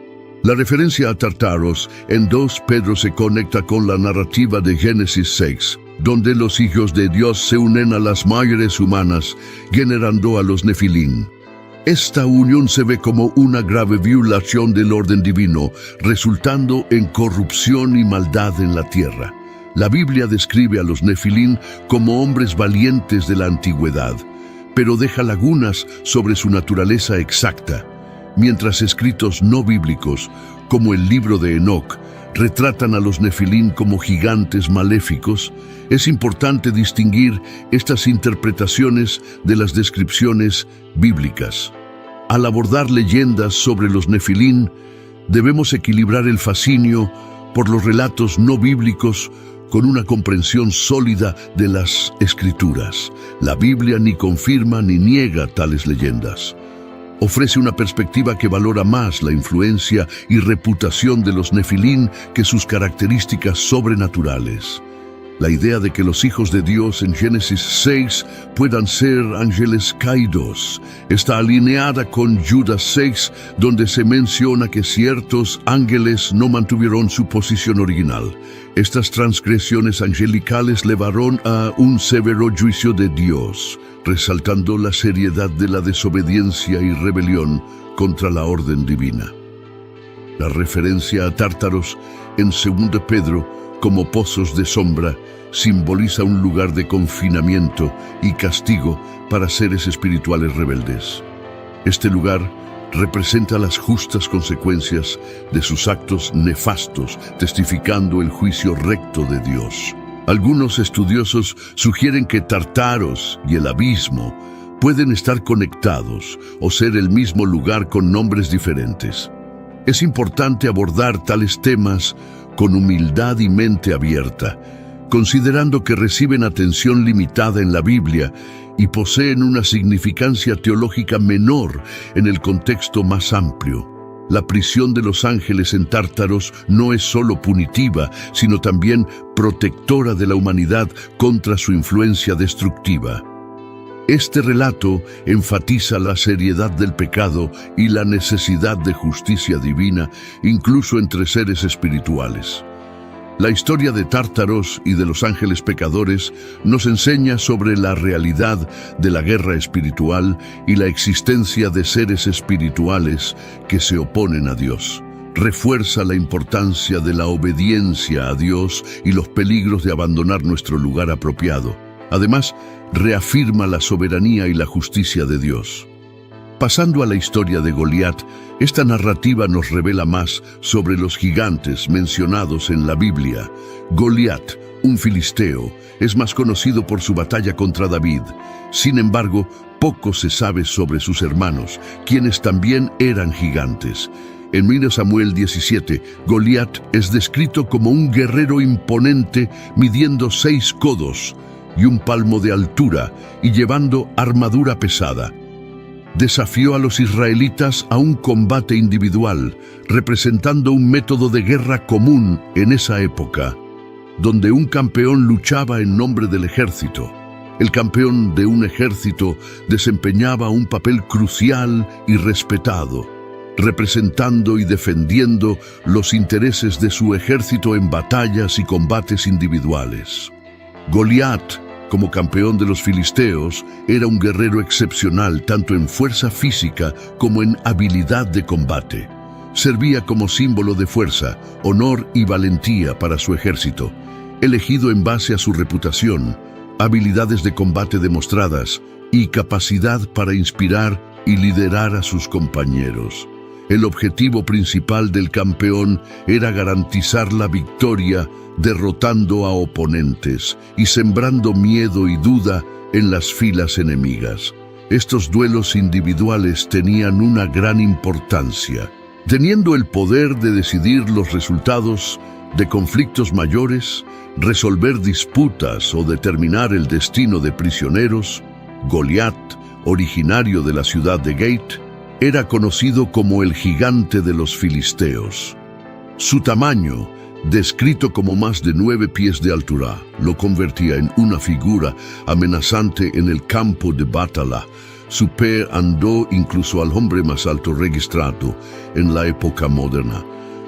La referencia a Tártaros en 2 Pedro se conecta con la narrativa de Génesis 6, donde los hijos de Dios se unen a las mujeres humanas, generando a los Nefilín. Esta unión se ve como una grave violación del orden divino, resultando en corrupción y maldad en la tierra. La Biblia describe a los Nefilín como hombres valientes de la antigüedad, pero deja lagunas sobre su naturaleza exacta, mientras escritos no bíblicos como el libro de Enoc, retratan a los Nefilín como gigantes maléficos, es importante distinguir estas interpretaciones de las descripciones bíblicas. Al abordar leyendas sobre los Nefilín, debemos equilibrar el fascinio por los relatos no bíblicos con una comprensión sólida de las Escrituras. La Biblia ni confirma ni niega tales leyendas. Ofrece una perspectiva que valora más la influencia y reputación de los Nefilín que sus características sobrenaturales. La idea de que los hijos de Dios en Génesis 6 puedan ser ángeles caídos está alineada con Judas 6, donde se menciona que ciertos ángeles no mantuvieron su posición original. Estas transgresiones angelicales llevaron a un severo juicio de Dios, resaltando la seriedad de la desobediencia y rebelión contra la orden divina. La referencia a Tártaros en 2 Pedro como pozos de sombra simboliza un lugar de confinamiento y castigo para seres espirituales rebeldes. Este lugar representa las justas consecuencias de sus actos nefastos, testificando el juicio recto de Dios. Algunos estudiosos sugieren que Tártaros y el abismo pueden estar conectados o ser el mismo lugar con nombres diferentes. Es importante abordar tales temas con humildad y mente abierta, considerando que reciben atención limitada en la Biblia y poseen una significancia teológica menor en el contexto más amplio. La prisión de los ángeles en Tártaros no es solo punitiva, sino también protectora de la humanidad contra su influencia destructiva. Este relato enfatiza la seriedad del pecado y la necesidad de justicia divina, incluso entre seres espirituales. La historia de Tártaros y de los ángeles pecadores nos enseña sobre la realidad de la guerra espiritual y la existencia de seres espirituales que se oponen a Dios. Refuerza la importancia de la obediencia a Dios y los peligros de abandonar nuestro lugar apropiado. Además, reafirma la soberanía y la justicia de Dios. Pasando a la historia de Goliat, esta narrativa nos revela más sobre los gigantes mencionados en la Biblia. Goliat, un filisteo, es más conocido por su batalla contra David. Sin embargo, poco se sabe sobre sus hermanos, quienes también eran gigantes. En 1 Samuel 17, Goliat es descrito como un guerrero imponente midiendo 6 codos y 1 palmo de altura y llevando armadura pesada. Desafió a los israelitas a un combate individual, representando un método de guerra común en esa época, donde un campeón luchaba en nombre del ejército. El campeón de un ejército desempeñaba un papel crucial y respetado, representando y defendiendo los intereses de su ejército en batallas y combates individuales. Goliat, como campeón de los filisteos, era un guerrero excepcional tanto en fuerza física como en habilidad de combate. Servía como símbolo de fuerza, honor y valentía para su ejército, elegido en base a su reputación, habilidades de combate demostradas y capacidad para inspirar y liderar a sus compañeros. El objetivo principal del campeón era garantizar la victoria, derrotando a oponentes y sembrando miedo y duda en las filas enemigas. Estos duelos individuales tenían una gran importancia, teniendo el poder de decidir los resultados de conflictos mayores, resolver disputas o determinar el destino de prisioneros. Goliat, originario de la ciudad de Gate, era conocido como el gigante de los filisteos. Su tamaño, descrito como más de 9 pies de altura, lo convertía en una figura amenazante en el campo de batalla. Su pe andó incluso al hombre más alto registrado en la época moderna.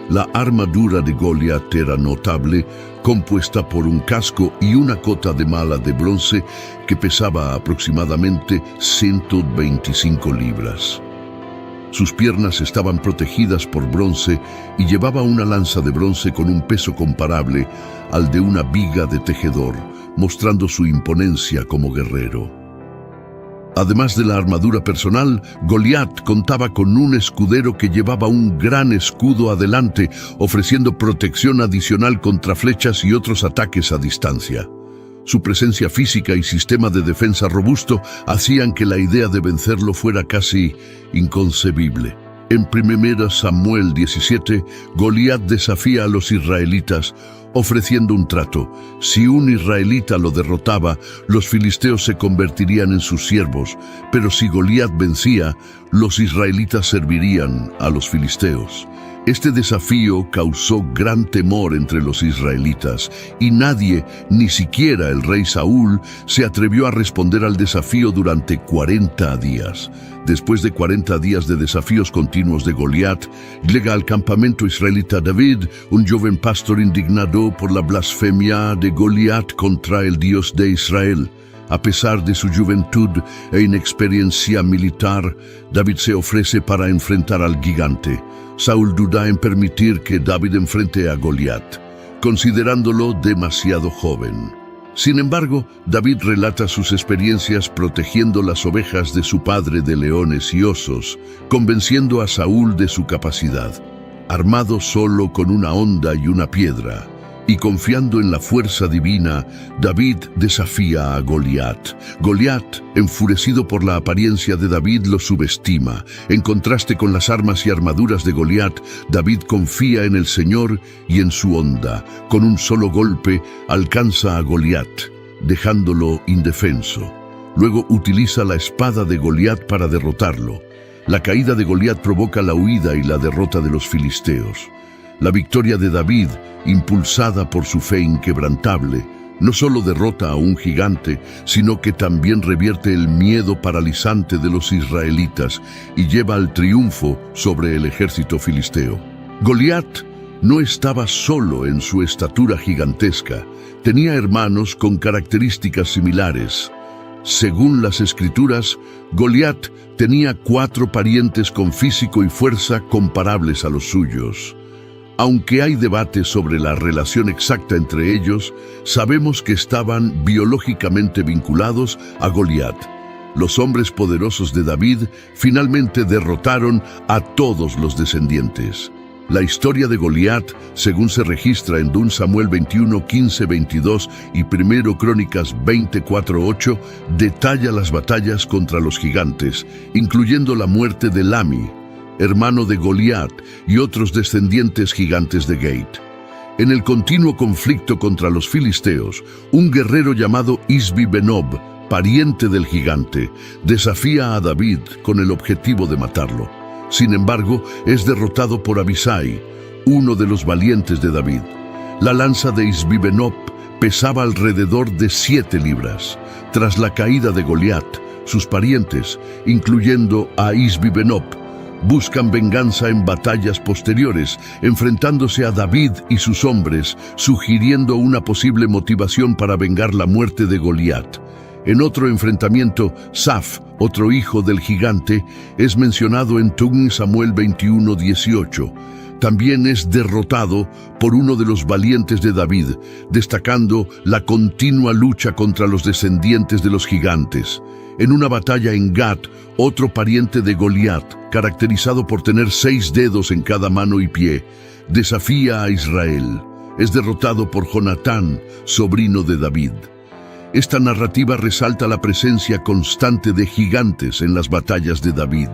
La armadura de Goliat era notable, compuesta por un casco y una cota de malla de bronce que pesaba aproximadamente 125 libras. Sus piernas estaban protegidas por bronce y llevaba una lanza de bronce con un peso comparable al de una viga de tejedor, mostrando su imponencia como guerrero. Además de la armadura personal, Goliat contaba con un escudero que llevaba un gran escudo adelante, ofreciendo protección adicional contra flechas y otros ataques a distancia. Su presencia física y sistema de defensa robusto hacían que la idea de vencerlo fuera casi inconcebible. En 1 Samuel 17, Goliat desafía a los israelitas, ofreciendo un trato. Si un israelita lo derrotaba, los filisteos se convertirían en sus siervos, pero si Goliat vencía, los israelitas servirían a los filisteos. Este desafío causó gran temor entre los israelitas, y nadie, ni siquiera el rey Saúl, se atrevió a responder al desafío durante 40 días. Después de 40 días de desafíos continuos de Goliat, llega al campamento israelita David, un joven pastor indignado por la blasfemia de Goliat contra el Dios de Israel. A pesar de su juventud e inexperiencia militar, David se ofrece para enfrentar al gigante. Saúl duda en permitir que David enfrente a Goliat, considerándolo demasiado joven. Sin embargo, David relata sus experiencias protegiendo las ovejas de su padre de leones y osos, convenciendo a Saúl de su capacidad. Armado solo con una honda y una piedra, y confiando en la fuerza divina, David desafía a Goliat. Goliat, enfurecido por la apariencia de David, lo subestima. En contraste con las armas y armaduras de Goliat, David confía en el Señor y en su honda. Con un solo golpe, alcanza a Goliat, dejándolo indefenso. Luego utiliza la espada de Goliat para derrotarlo. La caída de Goliat provoca la huida y la derrota de los filisteos. La victoria de David, impulsada por su fe inquebrantable, no solo derrota a un gigante, sino que también revierte el miedo paralizante de los israelitas y lleva al triunfo sobre el ejército filisteo. Goliat no estaba solo en su estatura gigantesca, tenía hermanos con características similares. Según las Escrituras, Goliat tenía 4 parientes con físico y fuerza comparables a los suyos. Aunque hay debate sobre la relación exacta entre ellos, sabemos que estaban biológicamente vinculados a Goliat. Los hombres poderosos de David finalmente derrotaron a todos los descendientes. La historia de Goliat, según se registra en 2 Samuel 21, 15, 22 y 1 Crónicas 24, 8, detalla las batallas contra los gigantes, incluyendo la muerte de Lami, hermano de Goliat, y otros descendientes gigantes de Gate. En el continuo conflicto contra los filisteos, un guerrero llamado Isbi-Benob, pariente del gigante, desafía a David con el objetivo de matarlo. Sin embargo, es derrotado por Abisai, uno de los valientes de David. La lanza de Isbi-Benob pesaba alrededor de 7 libras. Tras la caída de Goliat, sus parientes, incluyendo a Isbi-Benob, buscan venganza en batallas posteriores, enfrentándose a David y sus hombres, sugiriendo una posible motivación para vengar la muerte de Goliat. En otro enfrentamiento, Saf, otro hijo del gigante, es mencionado en 2 Samuel 21, 18. También es derrotado por uno de los valientes de David, destacando la continua lucha contra los descendientes de los gigantes. En una batalla en Gat, otro pariente de Goliat, caracterizado por tener 6 dedos en cada mano y pie, desafía a Israel. Es derrotado por Jonatán, sobrino de David. Esta narrativa resalta la presencia constante de gigantes en las batallas de David.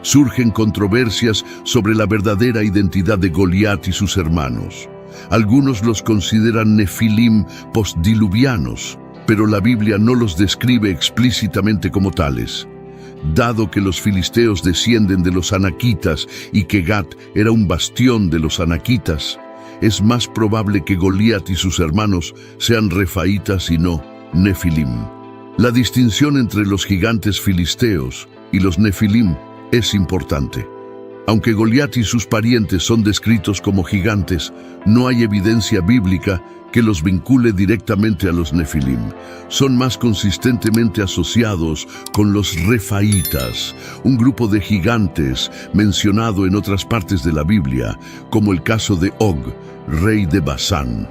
Surgen controversias sobre la verdadera identidad de Goliat y sus hermanos. Algunos los consideran nefilim postdiluvianos, pero la Biblia no los describe explícitamente como tales. Dado que los filisteos descienden de los anaquitas y que Gat era un bastión de los anaquitas, es más probable que Goliat y sus hermanos sean refaítas y no nefilim. La distinción entre los gigantes filisteos y los nefilim es importante. Aunque Goliat y sus parientes son descritos como gigantes, no hay evidencia bíblica que los vincule directamente a los nefilim. Son más consistentemente asociados con los refaítas, un grupo de gigantes mencionado en otras partes de la Biblia, como el caso de Og, rey de Basán.